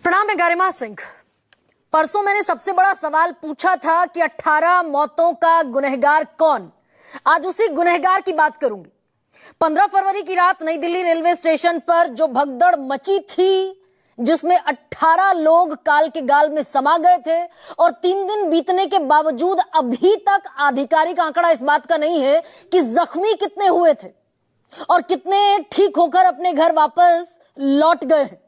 प्रणाम, मैं गरिमा सिंह। परसों मैंने सबसे बड़ा सवाल पूछा था कि 18 मौतों का गुनहगार कौन। आज उसी गुनहगार की बात करूंगी। 15 फरवरी की रात नई दिल्ली रेलवे स्टेशन पर जो भगदड़ मची थी, जिसमें 18 लोग काल के गाल में समा गए थे और 3 दिन बीतने के बावजूद अभी तक आधिकारिक आंकड़ा इस बात का नहीं है कि जख्मी कितने हुए थे और कितने ठीक होकर अपने घर वापस लौट गए हैं,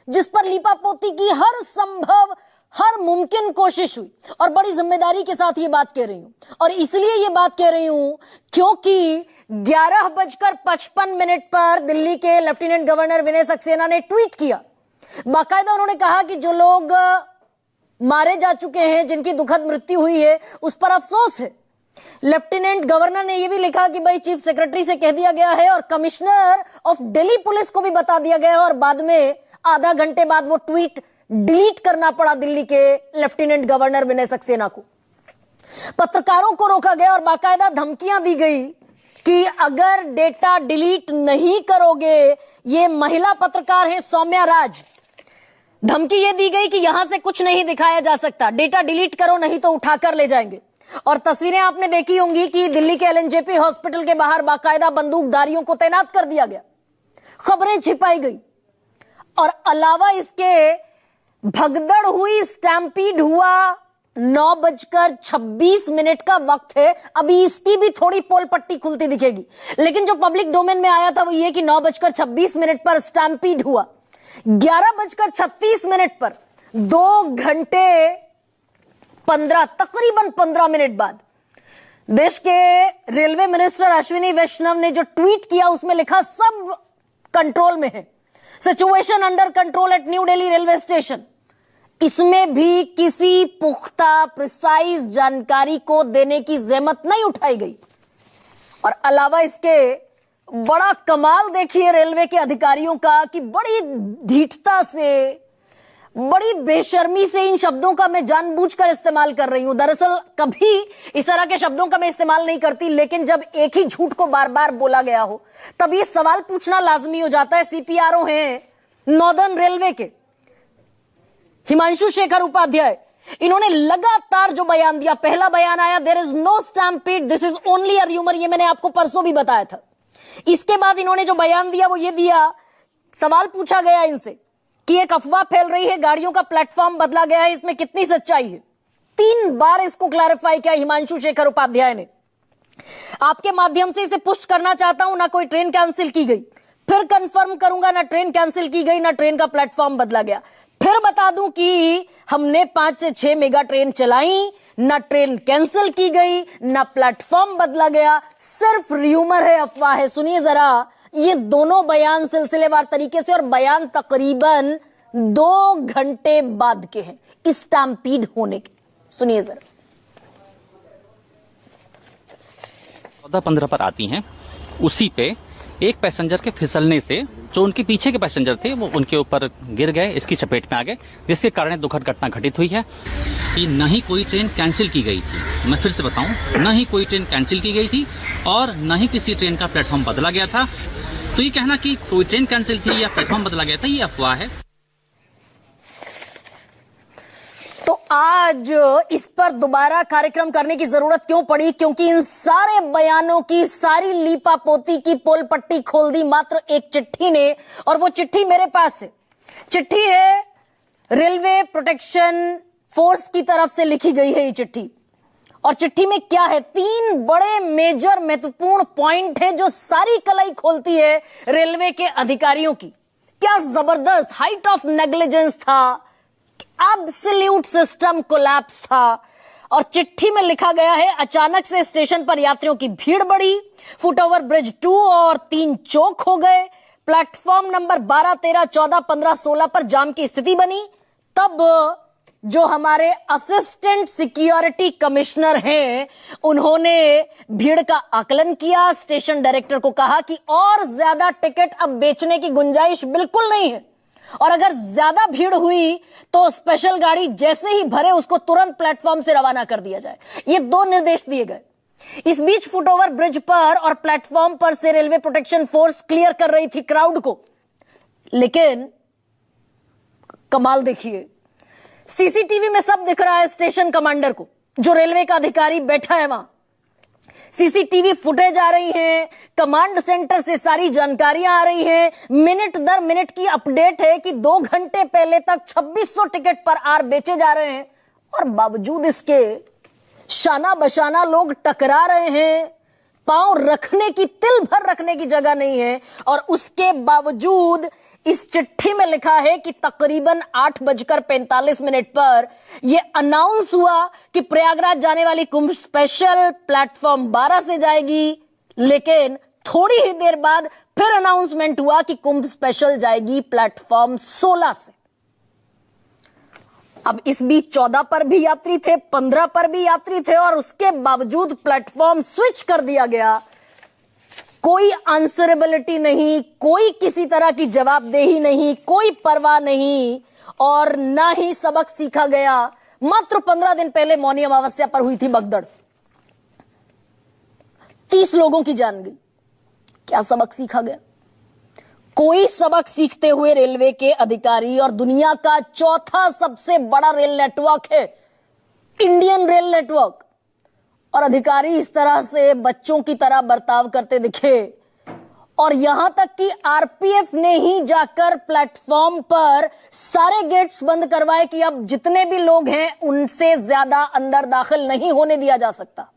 जिस पर लीपापोती की हर संभव हर मुमकिन कोशिश हुई। और बड़ी जिम्मेदारी के साथ ये बात कह रही हूं, और इसलिए ये बात कह रही हूं क्योंकि 11:55 पर दिल्ली के लेफ्टिनेंट गवर्नर विनय सक्सेना ने ट्वीट किया। बाकायदा उन्होंने कहा कि जो लोग मारे जा चुके हैं, जिनकी दुखद मृत्यु हुई है, उस पर अफसोस है। लेफ्टिनेंट गवर्नर ने यह भी लिखा कि भाई चीफ सेक्रेटरी से कह दिया गया है और कमिश्नर ऑफ दिल्ली पुलिस को भी बता दिया गया है, और बाद में आधा घंटे बाद वो ट्वीट डिलीट करना पड़ा दिल्ली के लेफ्टिनेंट गवर्नर विनय सक्सेना को। पत्रकारों को रोका गया और बाकायदा धमकियां दी गई कि अगर डेटा डिलीट नहीं करोगे, ये महिला पत्रकार है सौम्या राज, धमकी ये दी गई कि यहां से कुछ नहीं दिखाया जा सकता, डेटा डिलीट करो नहीं तो उठाकर ले जाएंगे। और तस्वीरें आपने देखी होंगी कि दिल्ली के एलएनजेपी हॉस्पिटल के बाहर बाकायदा बंदूकधारियों को तैनात कर दिया गया, खबरें छिपाई गई। और अलावा इसके भगदड़ हुई, स्टैम्पीड हुआ, 9:26 का वक्त है। अभी इसकी भी थोड़ी पोल पट्टी खुलती दिखेगी, लेकिन जो पब्लिक डोमेन में आया था वो ये कि 9:26 पर स्टैम्पीड हुआ। 11:36 पर 2 घंटे 15 तकरीबन 15 मिनट बाद देश के रेलवे मिनिस्टर अश्विनी वैष्णव ने जो ट्वीट किया, उसमें लिखा सब कंट्रोल में है, situation under control at New Delhi railway station. इसमें भी किसी पुख्ता प्रिसाइज जानकारी को देने की जहमत नहीं उठाई गई। और अलावा इसके बड़ा कमाल देखिए रेलवे के अधिकारियों का कि बड़ी धीटता से, बड़ी बेशर्मी से इन शब्दों का मैं जानबूझकर इस्तेमाल कर रही हूं। दरअसल कभी इस तरह के शब्दों का मैं इस्तेमाल नहीं करती, लेकिन जब एक ही झूठ को बार बार बोला गया हो तब ये सवाल पूछना लाजमी हो जाता है। सीपीआरओ हैं नॉर्दर्न रेलवे के हिमांशु शेखर उपाध्याय, इन्होंने लगातार जो बयान दिया, पहला बयान आया there is no stampede, this is only a rumour, ये मैंने आपको परसों भी बताया था। इसके बाद इन्होंने जो बयान दिया वो ये दिया, सवाल पूछा गया इनसे कि एक अफवाह फैल रही है, गाड़ियों का प्लेटफॉर्म बदला गया है, इसमें कितनी सच्चाई है। 3 बार इसको क्लैरिफाई किया हिमांशु शेखर उपाध्याय ने। आपके माध्यम से इसे पुष्ट करना चाहता हूं, ना कोई ट्रेन कैंसिल की गई, फिर कंफर्म करूंगा, ना ट्रेन कैंसिल की गई, ना ट्रेन का प्लेटफॉर्म बदला गया। फिर बता दूं कि हमने 5 से 6 मेगा ट्रेन चलाई, ना ट्रेन कैंसिल की गई, ना प्लेटफॉर्म बदला गया, सिर्फ र्यूमर है, अफवाह है। सुनिए जरा ये दोनों बयान सिलसिलेवार तरीके से, और बयान तकरीबन 2 घंटे बाद के हैं स्टैम्पीड होने के। सुनिए जरा। 14-15 पर आती हैं, उसी पे एक पैसेंजर के फिसलने से जो उनके पीछे के पैसेंजर थे वो उनके ऊपर गिर गए, इसकी चपेट में आ गए, जिसके कारण दुखद घटना घटित हुई है। कि न ही कोई ट्रेन कैंसिल की गई थी, मैं फिर से बताऊं, न ही कोई ट्रेन कैंसिल की गई थी और न ही किसी ट्रेन का प्लेटफॉर्म बदला गया था। तो ये कहना कि कोई ट्रेन कैंसिल थी या प्लेटफॉर्म बदला गया था, ये अफवाह है। तो आज इस पर दोबारा कार्यक्रम करने की जरूरत क्यों पड़ी? क्योंकि इन सारे बयानों की, सारी लीपापोती की पोल पट्टी खोल दी मात्र एक चिट्ठी ने, और वो चिट्ठी मेरे पास है। चिट्ठी है रेलवे प्रोटेक्शन फोर्स की तरफ से लिखी गई है ये चिट्ठी। और चिट्ठी में क्या है? 3 बड़े मेजर महत्वपूर्ण पॉइंट है जो सारी कलाई खोलती है रेलवे के अधिकारियों की। क्या जबरदस्त हाइट ऑफ नेग्लिजेंस था, एब्सोल्यूट सिस्टम कोलैप्स था। और चिट्ठी में लिखा गया है, अचानक से स्टेशन पर यात्रियों की भीड़ बढ़ी, फुटओवर ब्रिज 2 और 3 चौक हो गए, प्लेटफॉर्म नंबर 12, 13, 14, 15, 16 पर जाम की स्थिति बनी। तब जो हमारे असिस्टेंट सिक्योरिटी कमिश्नर हैं, उन्होंने भीड़ का आकलन किया, स्टेशन डायरेक्टर को कहा कि और ज्यादा टिकट अब बेचने की गुंजाइश बिल्कुल नहीं है, और अगर ज्यादा भीड़ हुई तो स्पेशल गाड़ी जैसे ही भरे उसको तुरंत प्लेटफॉर्म से रवाना कर दिया जाए। ये 2 निर्देश दिए गए। इस बीच फुटओवर ब्रिज पर और प्लेटफॉर्म पर से रेलवे प्रोटेक्शन फोर्स क्लियर कर रही थी क्राउड को, लेकिन कमाल देखिए, सीसीटीवी में सब दिख रहा है स्टेशन कमांडर को, जो रेलवे का अधिकारी बैठा है वहां। सीसीटीवी फुटेज आ रही है, कमांड सेंटर से सारी जानकारियां आ रही है, मिनट दर मिनट की अपडेट है कि 2 घंटे पहले तक 2600 टिकट पर आर बेचे जा रहे हैं और बावजूद इसके शाना बशाना लोग टकरा रहे हैं। पांव रखने की, तिल भर रखने की जगह नहीं है और उसके बावजूद इस चिट्ठी में लिखा है कि तकरीबन 8:45 पर यह अनाउंस हुआ कि प्रयागराज जाने वाली कुंभ स्पेशल प्लेटफॉर्म 12 से जाएगी, लेकिन थोड़ी ही देर बाद फिर अनाउंसमेंट हुआ कि कुंभ स्पेशल जाएगी प्लेटफॉर्म 16 से। अब इस बीच 14 पर भी यात्री थे, 15 पर भी यात्री थे और उसके बावजूद प्लेटफॉर्म स्विच कर दिया गया। कोई आंसरेबिलिटी नहीं, कोई किसी तरह की जवाबदेही नहीं, कोई परवाह नहीं और ना ही सबक सीखा गया। मात्र 15 दिन पहले मौनी अमावस्या पर हुई थी भगदड़, 30 लोगों की जान गई। क्या सबक सीखा गया? कोई सबक सीखते हुए रेलवे के अधिकारी, और दुनिया का चौथा सबसे बड़ा रेल नेटवर्क है इंडियन रेल नेटवर्क, और अधिकारी इस तरह से बच्चों की तरह बर्ताव करते दिखे। और यहां तक कि आरपीएफ ने ही जाकर प्लेटफॉर्म पर सारे गेट्स बंद करवाए कि अब जितने भी लोग हैं उनसे ज्यादा अंदर दाखिल नहीं होने दिया जा सकता।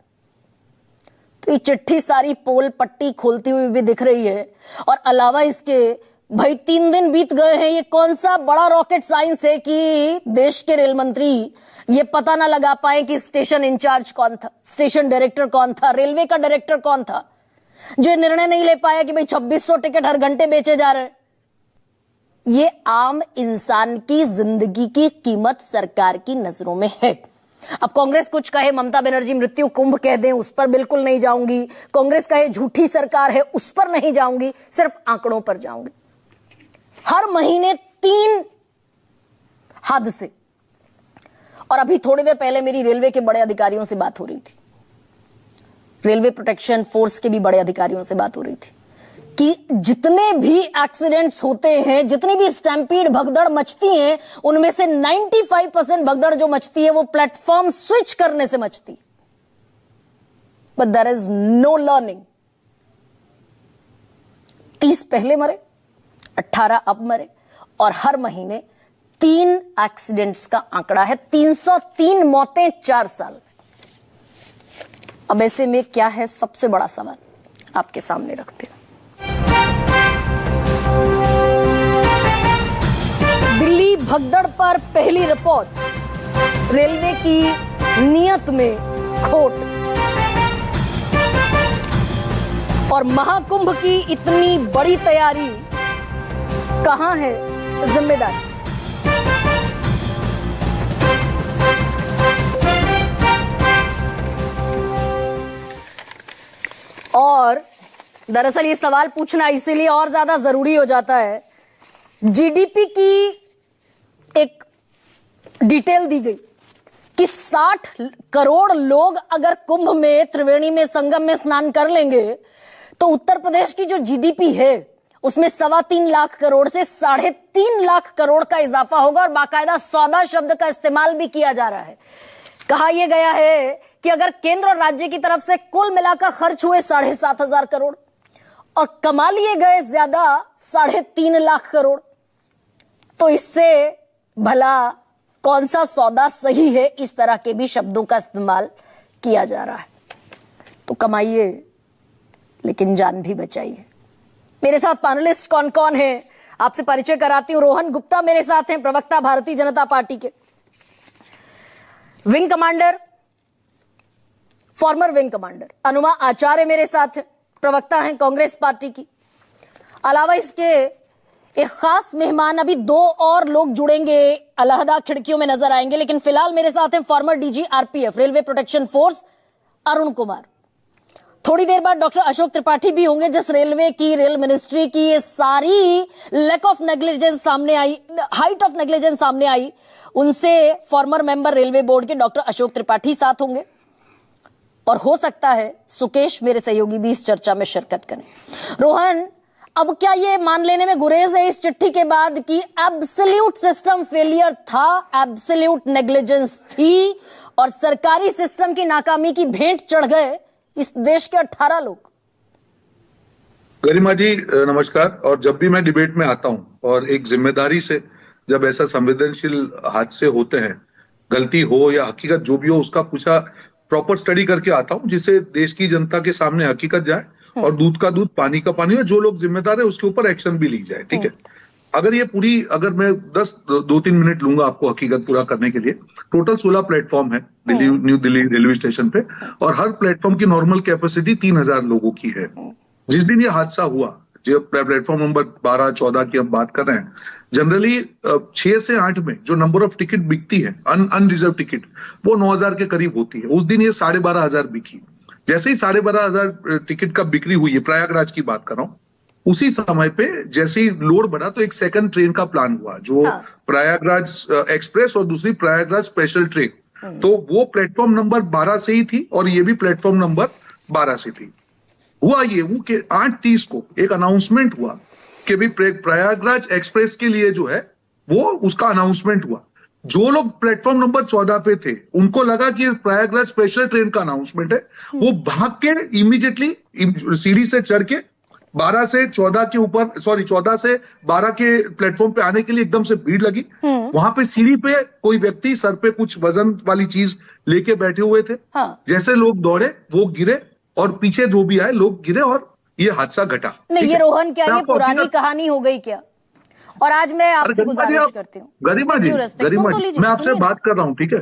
तो ये चिट्ठी सारी पोल पट्टी खोलती हुई भी दिख रही है। और अलावा इसके भाई 3 दिन बीत गए हैं, ये कौन सा बड़ा रॉकेट साइंस है कि देश के रेल मंत्री ये पता ना लगा पाए कि स्टेशन इंचार्ज कौन था, स्टेशन डायरेक्टर कौन था, रेलवे का डायरेक्टर कौन था, जो निर्णय नहीं ले पाया कि भाई 2600 टिकट हर घंटे बेचे जा रहे हैं। ये आम इंसान की जिंदगी की कीमत सरकार की नजरों में है। अब कांग्रेस कुछ कहे, ममता बनर्जी मृत्यु कुंभ कह दें, उस पर बिल्कुल नहीं जाऊंगी। कांग्रेस कहे झूठी सरकार है, उस पर नहीं जाऊंगी, सिर्फ आंकड़ों पर जाऊंगी। हर महीने 3 हादसे, और अभी थोड़ी देर पहले मेरी रेलवे के बड़े अधिकारियों से बात हो रही थी, रेलवे प्रोटेक्शन फोर्स के भी बड़े अधिकारियों से बात हो रही थी कि जितने भी एक्सीडेंट्स होते हैं, जितनी भी स्टैम्पीड भगदड़ मचती हैं, उनमें से 95% भगदड़ जो मचती है वो प्लेटफॉर्म स्विच करने से मचती है। But there is no learning. 30 पहले मरे, 18 अब मरे, और हर महीने 3 एक्सीडेंट्स का आंकड़ा है। 303 मौतें 4 साल में। अब ऐसे में क्या है सबसे बड़ा सवाल, आपके सामने रखते हैं। दिल्ली भगदड़ पर पहली रिपोर्ट, रेलवे की नियत में खोट, और महाकुंभ की इतनी बड़ी तैयारी, कहां है जिम्मेदारी? और दरअसल ये सवाल पूछना इसीलिए और ज्यादा जरूरी हो जाता है, जीडीपी की एक डिटेल दी गई कि 60 करोड़ लोग अगर कुंभ में, त्रिवेणी में, संगम में स्नान कर लेंगे तो उत्तर प्रदेश की जो जीडीपी है उसमें 3.25 लाख करोड़ से 3.5 लाख करोड़ का इजाफा होगा। और बाकायदा सौदा शब्द का इस्तेमाल भी किया जा रहा है। कहा यह गया है कि अगर केंद्र और राज्य की तरफ से कुल मिलाकर खर्च हुए 7,500 करोड़ और कमा लिए गए ज्यादा 3.5 लाख करोड़, तो इससे भला कौन सा सौदा सही है? इस तरह के भी शब्दों का इस्तेमाल किया जा रहा है। तो कमाइए लेकिन जान भी बचाइए। मेरे साथ पैनलिस्ट कौन कौन है आपसे परिचय कराती हूं। रोहन गुप्ता मेरे साथ हैं, प्रवक्ता भारतीय जनता पार्टी के, wing commander, former wing commander Anuma Acharya मेरे साथ हैं, प्रवक्ता हैं कांग्रेस पार्टी की। अलावा इसके एक खास मेहमान, अभी 2 और लोग जुड़ेंगे, अलहदा खिड़कियों में नजर आएंगे, लेकिन फिलहाल मेरे साथ हैं former DG RPF, railway protection force, Arun Kumar. थोड़ी देर बाद डॉक्टर अशोक त्रिपाठी भी होंगे, जिस रेलवे की, रेल मिनिस्ट्री की ये सारी लैक ऑफ नेग्लिजेंस सामने आई, हाइट ऑफ नेग्लिजेंस सामने आई, उनसे फॉर्मर मेंबर रेलवे बोर्ड के डॉक्टर अशोक त्रिपाठी साथ होंगे। और हो सकता है सुकेश मेरे सहयोगी भी इस चर्चा में शिरकत करें। रोहन, अब क्या ये मान लेने में गुरेज है इस चिट्ठी के बाद कि एब्सोल्यूट सिस्टम फेलियर था, एब्सोल्यूट नेग्लिजेंस थी और सरकारी सिस्टम की नाकामी की भेंट चढ़ गए इस देश के 18 लोग? गरिमा जी नमस्कार। और जब भी मैं डिबेट में आता हूं और एक जिम्मेदारी से जब ऐसा संवेदनशील हादसे होते हैं, गलती हो या हकीकत जो भी हो, उसका पूछा प्रॉपर स्टडी करके आता हूं, जिससे देश की जनता के सामने हकीकत जाए और दूध का दूध पानी का पानी, और जो लोग जिम्मेदार है उसके ऊपर एक्शन भी ली जाए। ठीक है, अगर मैं 2-3 मिनट लूंगा आपको हकीकत पूरा करने के लिए। टोटल 16 प्लेटफॉर्म है न्यू दिल्ली रेलवे स्टेशन पे, और हर प्लेटफॉर्म की नॉर्मल कैपेसिटी 3000 लोगों की है। जिस दिन ये हादसा हुआ, जो प्लेटफॉर्म नंबर 12-14 की हम बात कर रहे हैं, जनरली 6 से 8 में जो नंबर ऑफ टिकट बिकती है अनरिजर्व टिकट, वो 9000 के करीब होती है। उस दिन ये 12500 बिकी। जैसे ही 12500 टिकट का बिक्री हुई है, प्रयागराज की बात कर रहा हूं, उसी समय पे जैसे ही लोड बढ़ा तो एक सेकंड ट्रेन का प्लान हुआ, जो प्रयागराज एक्सप्रेस और दूसरी प्रयागराज स्पेशल ट्रेन। तो वो प्लेटफॉर्म नंबर 12 से ही थी और ये भी प्लेटफॉर्म नंबर 12 से थी। हुआ ये वो कि 8:30 को एक अनाउंसमेंट हुआ कि भी प्रयागराज एक्सप्रेस के लिए जो है वो उसका अनाउंसमेंट हुआ। जो लोग प्लेटफॉर्म नंबर 14 पे थे, उनको लगा कि प्रयागराज स्पेशल ट्रेन का अनाउंसमेंट है। वो भाग के इमीडिएटली सीढ़ी से चढ़ के 12 से 14 के ऊपर 14 से 12 के प्लेटफॉर्म पे आने के लिए एकदम से भीड़ लगी। वहां पे सीढ़ी पे कोई व्यक्ति सर पे कुछ वजन वाली चीज लेके बैठे हुए थे। जैसे लोग दौड़े, वो गिरे और पीछे जो भी आए लोग गिरे और ये हादसा घटा। नहीं, ये रोहन क्या ये पुरानी कहानी हो गई क्या? और आज मैं आपसे गुजारिश करती हूँ, गरिमा जी, मैं आपसे बात कर रहा हूँ। ठीक है,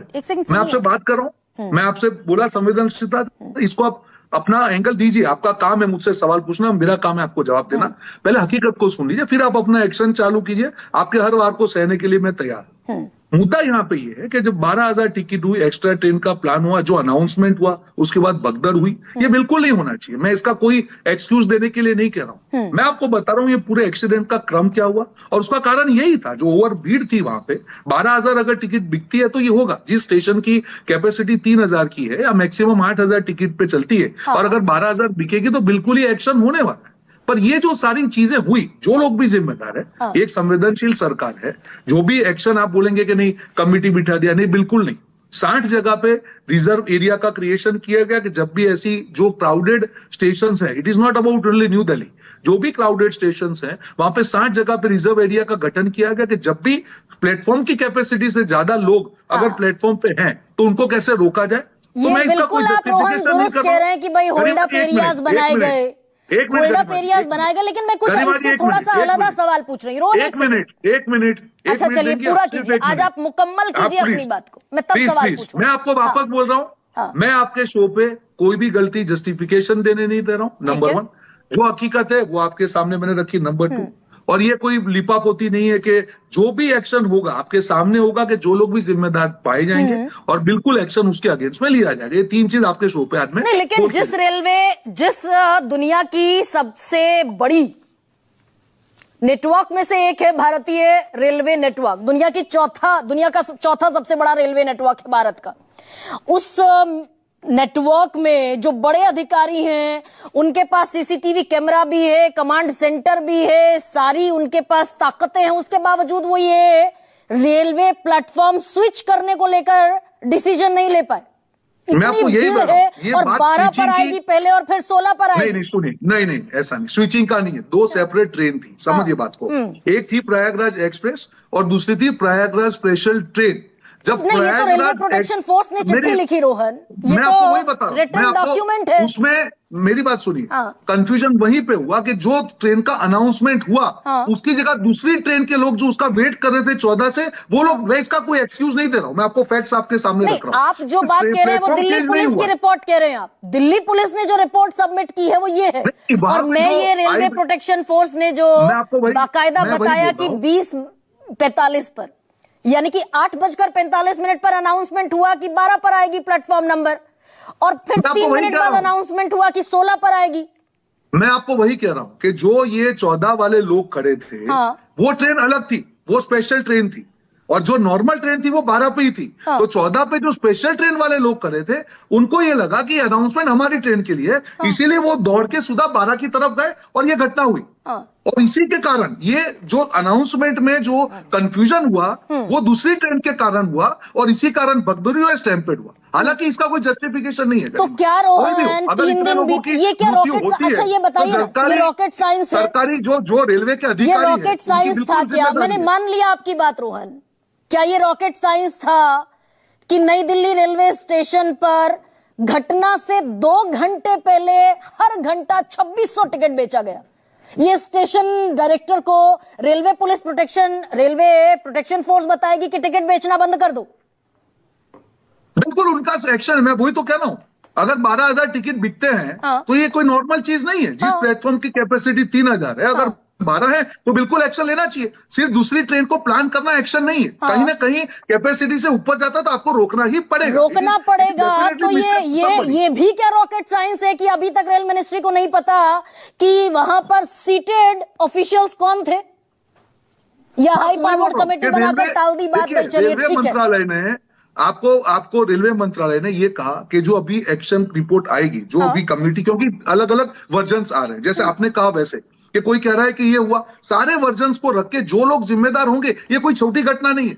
मैं आपसे बात कर रहा हूँ। मैं आपसे बोला संवेदनशीलता, इसको आप अपना एंगल दीजिए। आपका काम है मुझसे सवाल पूछना, मेरा काम है आपको जवाब देना। पहले हकीकत को सुन लीजिए, फिर आप अपना एक्शन चालू कीजिए। आपके हर वार को सहने के लिए मैं तैयार हूं। मुद्दा यहाँ पे ये है कि जब 12000 टिकट हुई, एक्स्ट्रा ट्रेन का प्लान हुआ, जो अनाउंसमेंट हुआ, उसके बाद भगदड़ हुई, ये बिल्कुल नहीं होना चाहिए। मैं इसका कोई एक्सक्यूज देने के लिए नहीं कह रहा हूं। मैं आपको बता रहा हूं ये पूरे एक्सीडेंट का क्रम क्या हुआ, और उसका कारण यही था, जो ओवर भीड़ थी वहां पे। 12000 अगर टिकट बिकती है तो ये होगा। जिस स्टेशन की कैपेसिटी 3000 की है या मैक्सिमम 8000 टिकट पे चलती है, और अगर 12000 बिकेगी तो बिल्कुल ही एक्शन होने वाला है। पर ये जो सारी चीजें हुई, जो लोग भी जिम्मेदार है, एक संवेदनशील सरकार है। जो भी एक्शन आप बोलेंगे कि नहीं कमिटी बिठा दिया, नहीं, बिल्कुल नहीं। 60 जगह पे रिजर्व एरिया का क्रिएशन किया गया कि जब भी ऐसी जो क्राउडेड स्टेशंस है, it is not about only new Delhi, जो भी क्राउडेड स्टेशंस हैं वहां पे 60 जगह पे रिजर्व एरिया का गठन किया गया कि जब भी प्लेटफॉर्म की कैपेसिटी से ज्यादा लोग अगर प्लेटफॉर्म पे हैं तो उनको कैसे रोका जाए। ये बिल्कुल आप रोहन दुरुस्त कह रहे हैं कि भाई होल्ड अप एरियाज बनाए गए, होल्ड अप एरियाज बनाए गए, लेकिन मैं कुछ इससे थोड़ा सा अलग सवाल पूछ रही हूँ। एक मिनट। अच्छा चलिए, पूरा कीजिए, आज आप मुकम्मल कीजिए अपनी बात को, मैं तब सवाल पूछूं। मैं आपको वापस बोल रहा हूँ, मैं आपके शो पे कोई भी गलती जस्टिफिकेशन देने नहीं दे रहा हूँ। नंबर 1, जो हकीकत है वो आपके सामने मैंने रखी। नंबर 2, और ये कोई लिपापोती नहीं है कि जो भी एक्शन होगा आपके सामने होगा, कि जो लोग भी जिम्मेदार पाए जाएंगे और बिल्कुल एक्शन उसके अगेंस्ट में लिया जाएगा। ये 3 चीज आपके शो पे आज में। नहीं, लेकिन जिस दुनिया की सबसे बड़ी नेटवर्क में से एक है भारतीय रेलवे नेटवर्क, दुनिया का चौथा सबसे बड़ा रेलवे नेटवर्क है भारत का। उस नेटवर्क में जो बड़े अधिकारी हैं, उनके पास सीसीटीवी कैमरा भी है, कमांड सेंटर भी है, सारी उनके पास ताकतें हैं। उसके बावजूद वो ये रेलवे प्लेटफॉर्म स्विच करने को लेकर डिसीजन नहीं ले पाए। मैं आपको यही बता रहा हूं, ये और बात 12 पर आएगी पहले और फिर 16 पर आएगी। नहीं सुनिए, नहीं ऐसा नहीं, स्विचिंग का नहीं है। 2 सेपरेट ट्रेन थी, समझिए बात को। एक थी प्रयागराज एक्सप्रेस और दूसरी थी प्रयागराज स्पेशल ट्रेन। जब नहीं, ये तो रेलवे प्रोटेक्शन फोर्स ने चिट्ठी लिखी रोहन, ये तो रिटन डॉक्यूमेंट है। उसमें मेरी बात सुनिए, कंफ्यूजन वहीं पे हुआ कि जो ट्रेन का अनाउंसमेंट हुआ, उसकी जगह दूसरी ट्रेन के लोग जो उसका वेट कर रहे थे 14 से, वो लोग, मैं इसका कोई एक्सक्यूज नहीं दे रहा हूं, मैं आपको फैक्ट्स आपके सामने रख रहा हूं। आप जो बात कह रहे हैं वो दिल्ली पुलिस की रिपोर्ट कह रहे हैं। आप दिल्ली पुलिस ने जो रिपोर्ट सबमिट की है वो ये है, और मैं ये रेलवे प्रोटेक्शन फोर्स ने जो बाकायदा बताया कि 20:45 पर, यानी कि 8:45 पर अनाउंसमेंट हुआ कि 12 पर आएगी प्लेटफॉर्म नंबर, और फिर 3 मिनट बाद अनाउंसमेंट हुआ कि 16 पर आएगी। मैं आपको वही कह रहा हूं कि जो ये 14 वाले लोग खड़े थे, वो ट्रेन अलग थी, वो स्पेशल ट्रेन थी, और जो नॉर्मल ट्रेन थी वो 12 पे ही थी। तो 14 पे जो स्पेशल ट्रेन वाले लोग खड़े थे, उनको ये लगा कि अनाउंसमेंट हमारी ट्रेन के लिए है, इसीलिए वो दौड़ के सुधा 12 की तरफ गए और ये घटना हुई। हाँ। और इसी के कारण ये जो अनाउंसमेंट में जो कंफ्यूजन हुआ वो दूसरी ट्रेन के कारण हुआ और इसी कारण भगदड़ी और स्टैम्पेड हुआ। हालांकि इसका कोई जस्टिफिकेशन नहीं है। तो क्या रोहन 3 दिन बीत, ये क्या रॉकेट, अच्छा ये बताइए ना, ये रॉकेट साइंस है, सरकारी जो रेलवे के अधिकारी ये रॉकेट साइंस था क्या? मैंने मान लिया आपकी बात रोहन, क्या ये रॉकेट साइंस था कि नई दिल्ली रेलवे स्टेशन पर घटना से 2 घंटे पहले हर घंटा 2600 टिकट बेचा गया? ये स्टेशन डायरेक्टर को रेलवे प्रोटेक्शन फोर्स बताएगी कि टिकट बेचना बंद कर दो? बिल्कुल उनका एक्शन है, मैं वही तो कह रहा हूं। अगर 12,000 टिकट बिकते हैं हाँ। तो ये कोई नॉर्मल चीज नहीं है। जिस प्लेटफॉर्म की कैपेसिटी 3,000 है, अगर 12 है तो बिल्कुल एक्शन लेना चाहिए। सिर्फ दूसरी ट्रेन को प्लान करना एक्शन नहीं है। कहीं ना कहीं कैपेसिटी से ऊपर जाता तो आपको रोकना ही पड़ेगा, रोकना पड़ेगा। तो ये भी क्या रॉकेट साइंस है कि अभी तक रेल मिनिस्ट्री को नहीं पता कि वहां पर सीटेड ऑफिशियल्स कौन थे, या हाई पावर्ड कमेटी बनाकर टाल दी बात? भाई चलिए रेलवे ठीक है। मंत्रालय ने आपको रेलवे मंत्रालय ने ये कहा कि जो अभी एक्शन रिपोर्ट आएगी, जो अभी कमेटी, क्योंकि अलग अलग वर्जन्स आ रहे हैं, जैसे आपने कहा वैसे कि कोई कह रहा है कि ये हुआ, सारे वर्जन्स को रख के जो लोग जिम्मेदार होंगे, ये कोई छोटी घटना नहीं है,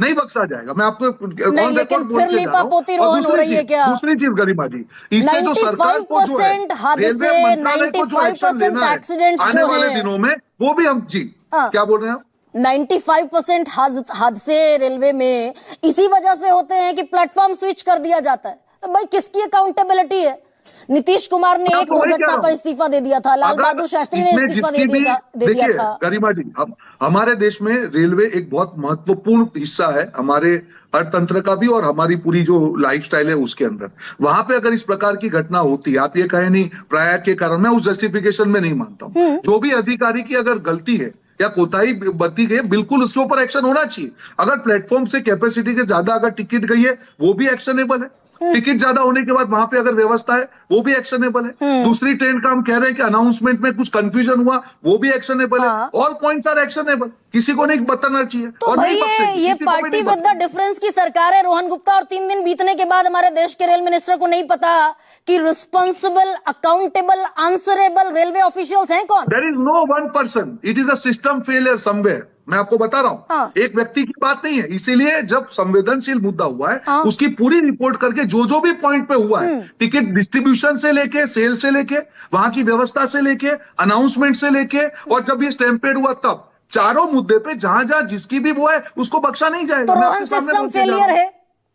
नहीं बख्शा जाएगा। मैं आपको नहीं, लेकिन फिर लिपापोती रोहन हो रही है क्या? दूसरी चीज गरिमा जी, इससे जो सरकार को जो है रेलवे मंत्रालय को जो एक्शन लेना है आने वाले दिनों में, वो भी हम जी क्या बोल रहे हैं आप? 95% हादसे रेलवे में इसी वजह से होते हैं कि प्लेटफॉर्म स्विच कर दिया जाता है। भाई किसकी अकाउंटेबिलिटी है? नीतीश कुमार ने एक दुर्घटना पर इस्तीफा दे दिया था, लाल बहादुर शास्त्री ने इस्तीफा दे दिया था। गरिमा जी, हमारे देश में रेलवे एक बहुत महत्वपूर्ण हिस्सा है हमारे अर्थतंत्र का भी और हमारी पूरी जो लाइफस्टाइल है उसके अंदर। वहां पे अगर इस प्रकार की घटना होती, आप ये कहें नहीं प्रयाग के कारण, मैं उस जस्टिफिकेशन में नहीं मानता हूं। जो भी अधिकारी की अगर गलती है या कोताही बरती गई, बिल्कुल उसके ऊपर एक्शन होना चाहिए। अगर प्लेटफॉर्म से कैपेसिटी के ज्यादा अगर टिकट गई है, वो भी एक्शनेबल है। टिकट ज्यादा होने के बाद वहां पे अगर व्यवस्था है, वो भी एक्शनेबल है। दूसरी ट्रेन का हम कह रहे हैं कि अनाउंसमेंट में कुछ कंफ्यूजन हुआ, वो भी एक्शनेबल है। ऑल पॉइंट्स आर एक्शनेबल, किसी को नहीं बताना चाहिए। तो और भाई ये पार्टी विद द डिफरेंस की सरकार है रोहन गुप्ता, और 3 दिन बीतने के बाद हमारे देश के रेल मिनिस्टर को नहीं पता कि responsible, accountable, answerable railway officials हैं कौन? There is no one person, it is a system failure somewhere. मैं आपको बता रहा हूं, एक व्यक्ति की बात नहीं है। इसीलिए जब संवेदनशील मुद्दा हुआ है, उसकी पूरी रिपोर्ट करके जो भी पॉइंट पे हुआ है, टिकट डिस्ट्रीब्यूशन से लेके, सेल से लेके, वहां की व्यवस्था से लेके, अनाउंसमेंट से लेके, और जब ये स्टैम्पेड हुआ तब, चारों मुद्दे पे जहां जहां जिसकी भी वो है उसको बख्शा नहीं जाएगा। तो रोहन सिस्टम फेलियर है,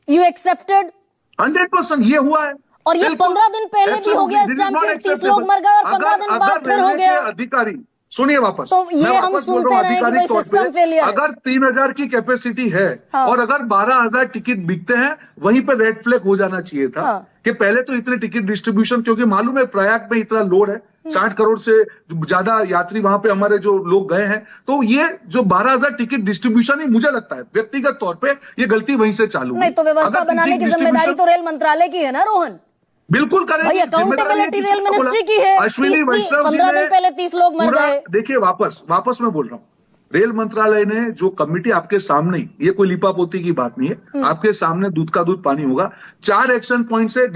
यू एक्सेप्टेड? 100% ये हुआ है। और ये 15 दिन पहले भी हो गया स्टैम्पेड, 30 लोग मर गए और 15 दिन बाद फिर हो गया। अधिकारी सुनिए वापस, तो ये हम सुनते रहे कि भाई सिस्टम फेलियर। अगर 3,000 की कैपेसिटी है और अगर 12,000 टिकट बिकते हैं, वहीं पे रेड फ्लैग हो जाना चाहिए था कि पहले तो इतने टिकट डिस्ट्रीब्यूशन, क्योंकि मालूम है प्रयाग में इतना लोड है, 60 करोड़ से ज्यादा यात्री वहां पे हमारे जो लोग गए हैं, तो ये जो 12,000 टिकट डिस्ट्रीब्यूशन ही, मुझे लगता है व्यक्तिगत तौर पे ये गलती वहीं से चालू नहीं। तो व्यवस्था बनाने की जिम्मेदारी तो रेल मंत्रालय की है ना रोहन? बिल्कुल करेंगे। अकाउंटेबिलिटी रेल मिनिस्ट्री की है। अश्विनी वैष्णव जी 15 दिन पहले 30 लोग मर गए। देखिए वापस मैं बोल रहा हूँ, रेल मंत्रालय ने जो कमेटी आपके सामने, ये कोई लिपापोती की बात नहीं है, आपके सामने दूध का दूध पानी होगा। 4 एक्शन पॉइंट्स है,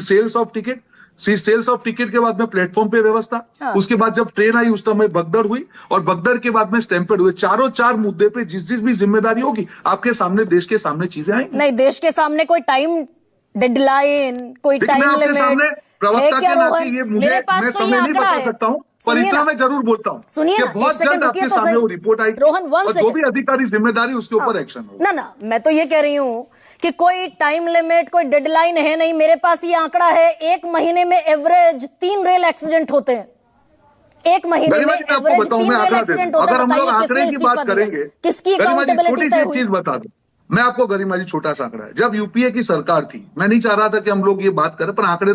sales of ticket, sales of ticket के बाद में प्लेटफॉर्म पे व्यवस्था, उसके बाद जब ट्रेन आई उस समय भगदड़ हुई, और भगदड़ के बाद में स्टैम्पेड हुए। चार मुद्दे पे जिस भी जिम्मेदारी होगी आपके सामने, देश के सामने चीजें आएंगी। नहीं, देश के सामने कोई टाइम डेडलाइन, कोई टाइम लिमिट प्रवक्ता के नाते ये मैं समय नहीं बता सकता हूँ, पर इतना मैं जरूर बोलता हूँ कि बहुत जल्द आपके सामने वो रिपोर्ट आएगी और जो भी अधिकारी जिम्मेदारी उसके ऊपर एक्शन होगा। ना, मैं तो ये कह रही हूँ कि कोई टाइम लिमिट, कोई डेडलाइन है नहीं। मेरे पास ये आंकड़ा है, 1 महीने में एवरेज 3 रेल एक्सीडेंट होते हैं। 1 महीने में एवरेज 3 रेल एक्सीडेंट होते हैं। अगर हम लोग आंकड़े की बात करेंगे, किसकी अकाउंटेबिलिटी? छोटी सी चीज बता दो मैं आपको, गरिमा जी, छोटा सा आंकड़ा है। जब यूपीए की सरकार थी, मैं नहीं चाह रहा था कि हम लोग ये बात करें, पर आंकड़े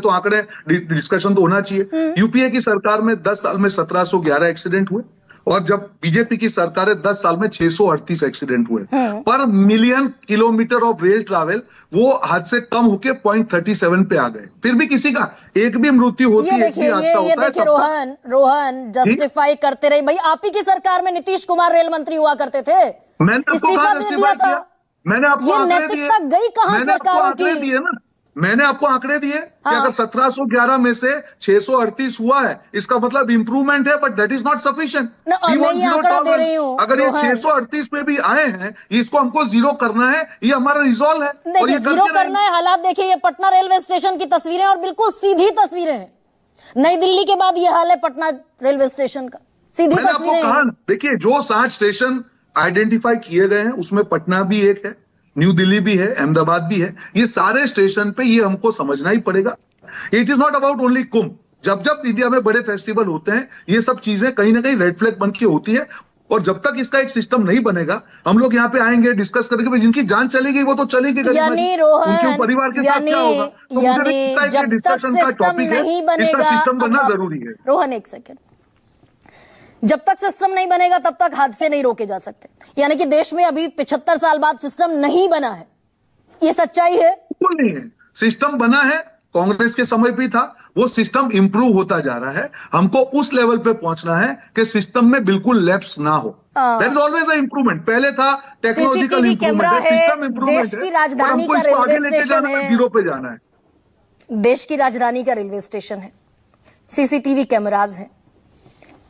डिस्कशन तो होना चाहिए। यूपीए की सरकार में 10 साल में 1711 एक्सीडेंट हुए, और जब बीजेपी की सरकार है 10 साल में 638 एक्सीडेंट हुए। पर million kilometre of rail travel वो हद से कम होके 0.37 पे आ गए। फिर भी किसी का एक भी मृत्यु होती है, एक भी हादसा होता है। रोहन जस्टिफाई करते रहे। भाई आप ही की सरकार में नीतीश कुमार रेल मंत्री हुआ करते थे, मैंने आपको कहा जस्टिफाई किया, मैंने आपको आंकड़े दिए, गई कहां मैंने आपको आंकड़े दिए ना। मैंने आपको आंकड़े दिए कि हाँ। अगर 1711 में से 638 हुआ है, इसका मतलब इंप्रूवमेंट है, but that is not sufficient. ना, और मैं ये आंकड़ा दे रही हूँ, अगर ये रोहन। 638 पे भी आए हैं, इसको हमको जीरो करना है, ये हमारा रिजॉल्व है। और देखिए ये जीरो करके करना है। हालात देखिए, ये पटना रेलवे स्टेशन की तस्वीरें और बिल्कुल सीधी तस्वीरें हैं। नई दिल्ली के बाद ये हाल है पटना रेलवे स्टेशन का, सीधी मैंने आपको तस्वीरें कहा हैं। ना, देखिए जो 7 स्टेशन आइडेंटिफाई किए गए हैं उसमें पटना भी एक है, न्यू दिल्ली भी है, अहमदाबाद भी है। ये सारे स्टेशन पे ये हमको समझना ही पड़ेगा। It is not about only Kumbh. जब जब इंडिया में बड़े फेस्टिवल होते हैं, ये सब चीजें कहीं ना कहीं रेड फ्लैग बन के होती है। और जब तक इसका एक सिस्टम नहीं बनेगा, हम लोग यहाँ पे आएंगे डिस्कस करेंगे, भाई जिनकी जान चलेगी वो तो चलेगी, यानी रोहन, उनके परिवार के साथ क्या होगा। तो मुझे नहीं लगता है कि जब तक डिस्कशन का सिस्टम टॉपिक है, नहीं इसका बनेगा, सिस्टम बनना अब जरूरी है। रोहन एक सेकंड, जब तक सिस्टम नहीं बनेगा तब तक हादसे नहीं रोके जा सकते। यानी कि देश में अभी 75 साल बाद सिस्टम नहीं बना है, ये सच्चाई है? बिल्कुल नहीं है। सिस्टम बना है, कांग्रेस के समय भी था, वो सिस्टम इंप्रूव होता जा रहा है। हमको उस लेवल पे पहुंचना है कि सिस्टम में बिल्कुल लैप्स ना हो। There is always a improvement. पहले था टेक्नोलॉजिकल CCTV इंप्रूवमेंट कैमरा है, सिस्टम है, इंप्रूवमेंट देश की है, राजधानी और हमको का इसको आगे रेलवे लेके स्टेशन जाना है, है। जीरो पे जाना है। देश की राजधानी का रेलवे स्टेशन है, सीसीटीवी कैमराज हैं,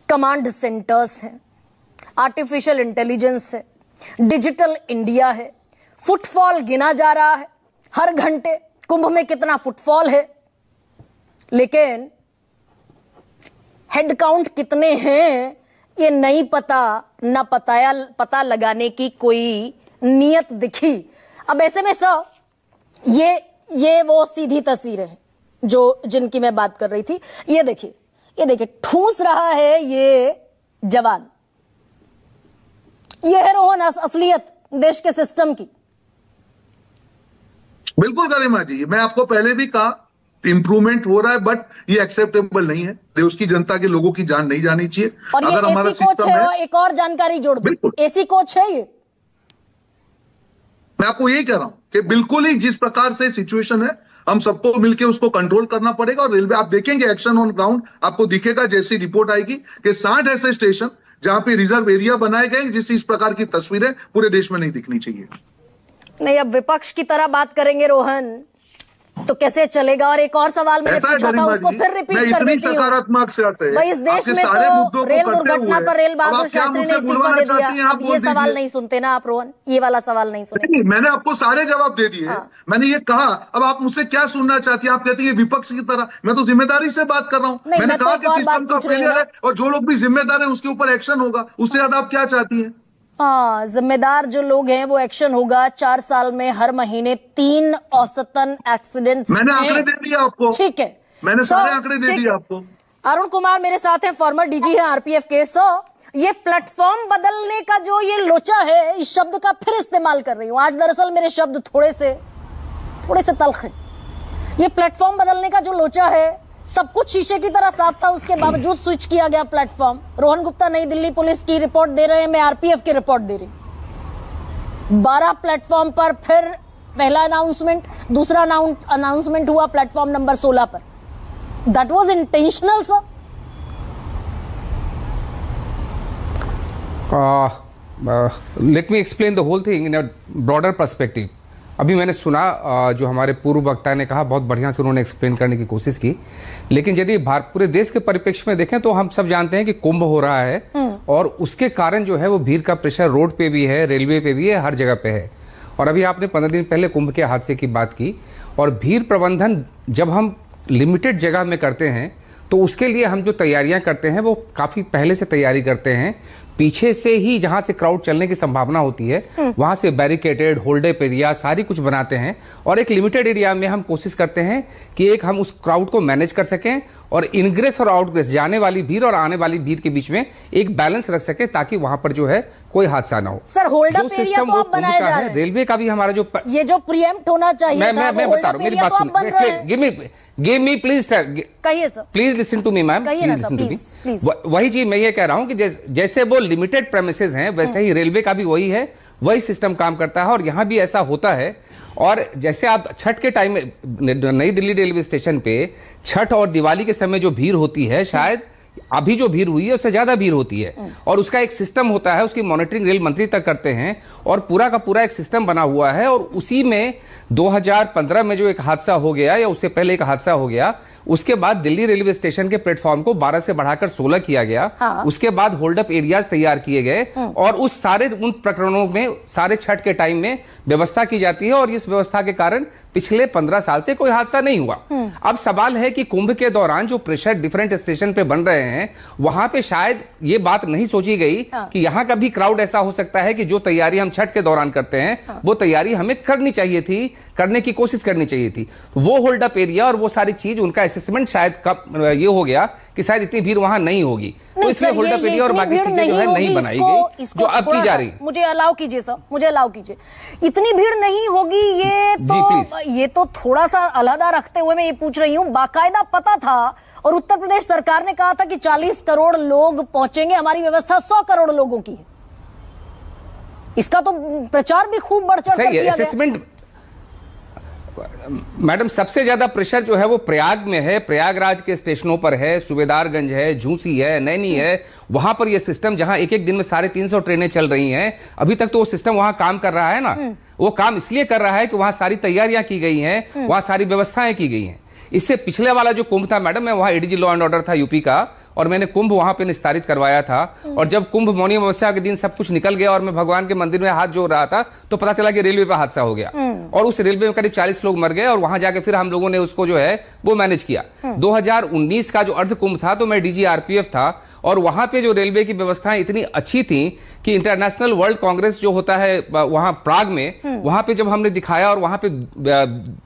कमांड सेंटर्स हैं, आर्टिफिशियल इंटेलिजेंस है, डिजिटल इंडिया है, फुटफॉल गिना जा रहा है हर घंटे, कुंभ में कितना फुटफॉल है, लेकिन हेड काउंट कितने हैं ये नहीं पता, ना पता लगाने की कोई नियत दिखी। अब ऐसे में सर ये वो सीधी तस्वीरें हैं जो जिनकी मैं बात कर रही थी। ये देखिए ठूस रहा है ये जवान। ये है रोहन असलियत देश के सिस्टम की। बिल्कुल गरिमा जी, मैं आपको पहले भी कहा इंप्रूवमेंट हो रहा है, बट ये एक्सेप्टेबल नहीं है। देश की जनता के लोगों की जान नहीं जानी चाहिए। और ये अगर हमारा एसी कोच सिस्टम है, एक और जानकारी जोड़ दूं, बिल्कुल। एसी कोच है ये। मैं आपको यही कह रहा हूं कि बिल्कुल ही जिस प्रकार से सिचुएशन है, हम सबको मिलकर उसको कंट्रोल करना पड़ेगा। और रेलवे, आप देखेंगे एक्शन ऑन ग्राउंड, आपको दिखेगा जैसी रिपोर्ट आएगी कि 60 ऐसे स्टेशन जहां पे रिजर्व एरिया बनाए गए, जिससे इस प्रकार की तस्वीरें पूरे देश में नहीं दिखनी चाहिए। नहीं, अब विपक्ष की तरह बात करेंगे रोहन तो कैसे चलेगा। और एक और सवाल मैंने ऐसा है पूछा था, गरिमा उसको जी, फिर रिपीट मैं कर इतनी देती हूँ। सकारात्मक से भाई इस देश आपके में सारे मुद्दों तो को रेल करते दुर्घटना हुए, पर रेल अब बहादुर आप क्या शास्त्री ने मुझसे इस्तीफा बुलवाना दे दिया। चाहती हैं, आप अब ये बोल सवाल दीजिए। नहीं सुनते ना आप रोहन, ये वाला सवाल नहीं सुने। नहीं, मैंने आपको सारे जवाब दे दिए। हाँ। मैंने ये कहा, अब आप मुझसे क्या सुनना चाहती हैं? आप कहती है विपक्ष की तरह। मैं तो जिम्मेदारी से बात कर रहा हूं। नहीं, मैंने मैं तो कहा एक कि और सिस्टम बात का पूछ रही हूँ फेलियर ना। है और जो लोग भी जिम्मेदार हैं उसके ऊपर एक्शन होगा। उससे ज्यादा आप क्या चाहती हैं? हाँ, जिम्मेदार जो लोग हैं वो एक्शन होगा। 4 साल में हर महीने 3 औसतन एक्सीडेंट्स मैंने आंकड़े दे दिए आपको। ठीक है, मैंने सो, सारे आंकड़े दे ठीक दिए है। आपको। अरुण कुमार मेरे साथ हैं, फॉर्मर डीजी है आरपीएफ के। सो ये प्लेटफॉर्म बदलने का जो ये लोचा है, इस शब्द का फिर इस्तेमाल कर रही हूं आज। दरअसल मेरे शब्द थोड़े से तल्ख हैं। ये प्लेटफॉर्म बदलने का जो लोचा है, सब कुछ शीशे की तरह साफ था, उसके बावजूद स्विच किया गया प्लेटफॉर्म। रोहन गुप्ता नई दिल्ली पुलिस की रिपोर्ट दे रहे हैं, मैं आरपीएफ की रिपोर्ट दे रही हूं। 12 प्लेटफॉर्म पर फिर पहला अनाउंसमेंट, दूसरा अनाउंसमेंट हुआ प्लेटफॉर्म नंबर 16 पर। That was intentional sir? Let me explain the whole thing in a broader perspective. अभी मैंने सुना जो हमारे पूर्व वक्ता ने कहा, बहुत बढ़िया से उन्होंने एक्सप्लेन करने की कोशिश की। लेकिन यदि पूरे देश के परिप्रेक्ष्य में देखें तो हम सब जानते हैं कि कुंभ हो रहा है और उसके कारण जो है वो भीड़ का प्रेशर रोड पे भी है, रेलवे पे भी है, हर जगह पे है। और अभी आपने 15 दिन पहले कुंभ के हादसे की बात की। और भीड़ प्रबंधन जब हम लिमिटेड जगह में करते हैं तो उसके लिए हम जो तैयारियां करते हैं वो काफ़ी पहले से तैयारी करते हैं। पीछे से ही जहां से क्राउड चलने की संभावना होती है वहां से बैरिकेडेड होल्डअप एरिया सारी कुछ बनाते हैं। और एक लिमिटेड एरिया में हम कोशिश करते हैं कि एक हम उस क्राउड को मैनेज कर सकें और इनग्रेस और आउटग्रेस, जाने वाली भीड़ और आने वाली भीड़ के बीच में एक बैलेंस रख सकें ताकि वहां पर जो है कोई हादसा ना हो। सर होल्डअप जो एरिया सिस्टम तो वो आप बनाए जा रहे हैं। रेलवे का भी हमारा जो ये जो प्रीएम्प्ट होना चाहिए मैं था, बता रहा हूँ, मेरी बात सुनिए। गिव मी प्लीज, कहिए sir, please listen to me ma'am, कहिए ना please sir, listen to me. Please. वही चीज मैं ये कह रहा हूं कि जैसे वो लिमिटेड प्रेमिसेस हैं वैसे ही रेलवे का भी वही है, वही सिस्टम काम करता है। और यहां भी ऐसा होता है। और जैसे आप छठ के टाइम में नई दिल्ली रेलवे स्टेशन पे छठ और दिवाली के समय जो भीड़ होती है, शायद अभी जो भीड़ हुई है उससे ज्यादा भीड़ होती है, और उसका एक सिस्टम होता है, उसकी मॉनिटरिंग रेल मंत्री तक करते हैं, और पूरा का पूरा एक सिस्टम बना हुआ है। और उसी में 2015 में जो एक हादसा हो गया, या उससे पहले एक हादसा हो गया, उसके बाद दिल्ली रेलवे स्टेशन के प्लेटफॉर्म को 12 से बढ़ाकर 16 किया गया। हाँ। उसके बाद होल्डअप एरियाज तैयार किए गए, और उस सारे उन प्रकरणों में सारे छठ के टाइम में व्यवस्था की जाती है, और इस व्यवस्था के कारण पिछले 15 साल से कोई हादसा नहीं हुआ। अब सवाल है कि कुंभ के दौरान जो प्रेशर डिफरेंट स्टेशन पे बन रहे हैं, वहां पे शायद ये बात नहीं सोची गई कि यहां का भी क्राउड ऐसा हो सकता है कि जो तैयारी हम छठ के दौरान करते हैं वो तैयारी हमें करनी चाहिए थी, करने की कोशिश करनी चाहिए थी। वो होल्डअप एरिया और वो सारी चीज, उनका असेसमेंट शायद कब ये हो गया कि शायद इतनी भीड़ वहां नहीं होगी, तो इसलिए होल्डअप एरिया और बाकी चीजें जो है नहीं बनाई गई जो अब की जा रही। मुझे अलाउ कीजिए सर, मुझे अलाउ कीजिए। इतनी भीड़ नहीं होगी ये तो थोड़ा सा अलहदा रखते हुए मैं ये पूछ रही हूँ, बाकायदा पता था, और उत्तर प्रदेश सरकार ने कहा था कि 40 करोड़ लोग पहुंचेंगे, हमारी व्यवस्था 100 करोड़ लोगों की है। इसका तो प्रचार भी खूब बढ़ चढ़ कर किया असेसमेंट। मैडम, सबसे ज्यादा प्रेशर जो है वो प्रयाग में है, प्रयागराज के स्टेशनों पर है, सूबेदारगंज है, झूसी है, नैनी है। वहां पर ये सिस्टम, जहां एक एक दिन में 350 ट्रेनें चल रही हैं, अभी तक तो वो सिस्टम वहां काम कर रहा है ना। वो काम इसलिए कर रहा है कि वहां सारी तैयारियां की गई हैं, वहां सारी व्यवस्थाएं की गई हैं। इससे पिछले वाला जो कुंभ था मैडम, मैं वहां एडीजी लॉ एंड ऑर्डर था यूपी का, और मैंने कुंभ वहां पे निस्तारित करवाया था। और जब कुंभ मौनी अमावस्या के दिन सब कुछ निकल गया और मैं भगवान के मंदिर में हाथ जोड़ रहा था, तो पता चला कि रेलवे पे हादसा हो गया, और उस रेलवे में करीब 40 लोग मर गए। और वहां जाके फिर हम लोगों ने उसको जो है वो मैनेज किया। 2019 का जो अर्ध कुंभ था, तो मैं डीजी आरपीएफ था, और वहां पे जो रेलवे की व्यवस्थाएं इतनी अच्छी थी कि इंटरनेशनल वर्ल्ड कांग्रेस जो होता है वहां प्राग में, वहां पे जब हमने दिखाया और वहां पे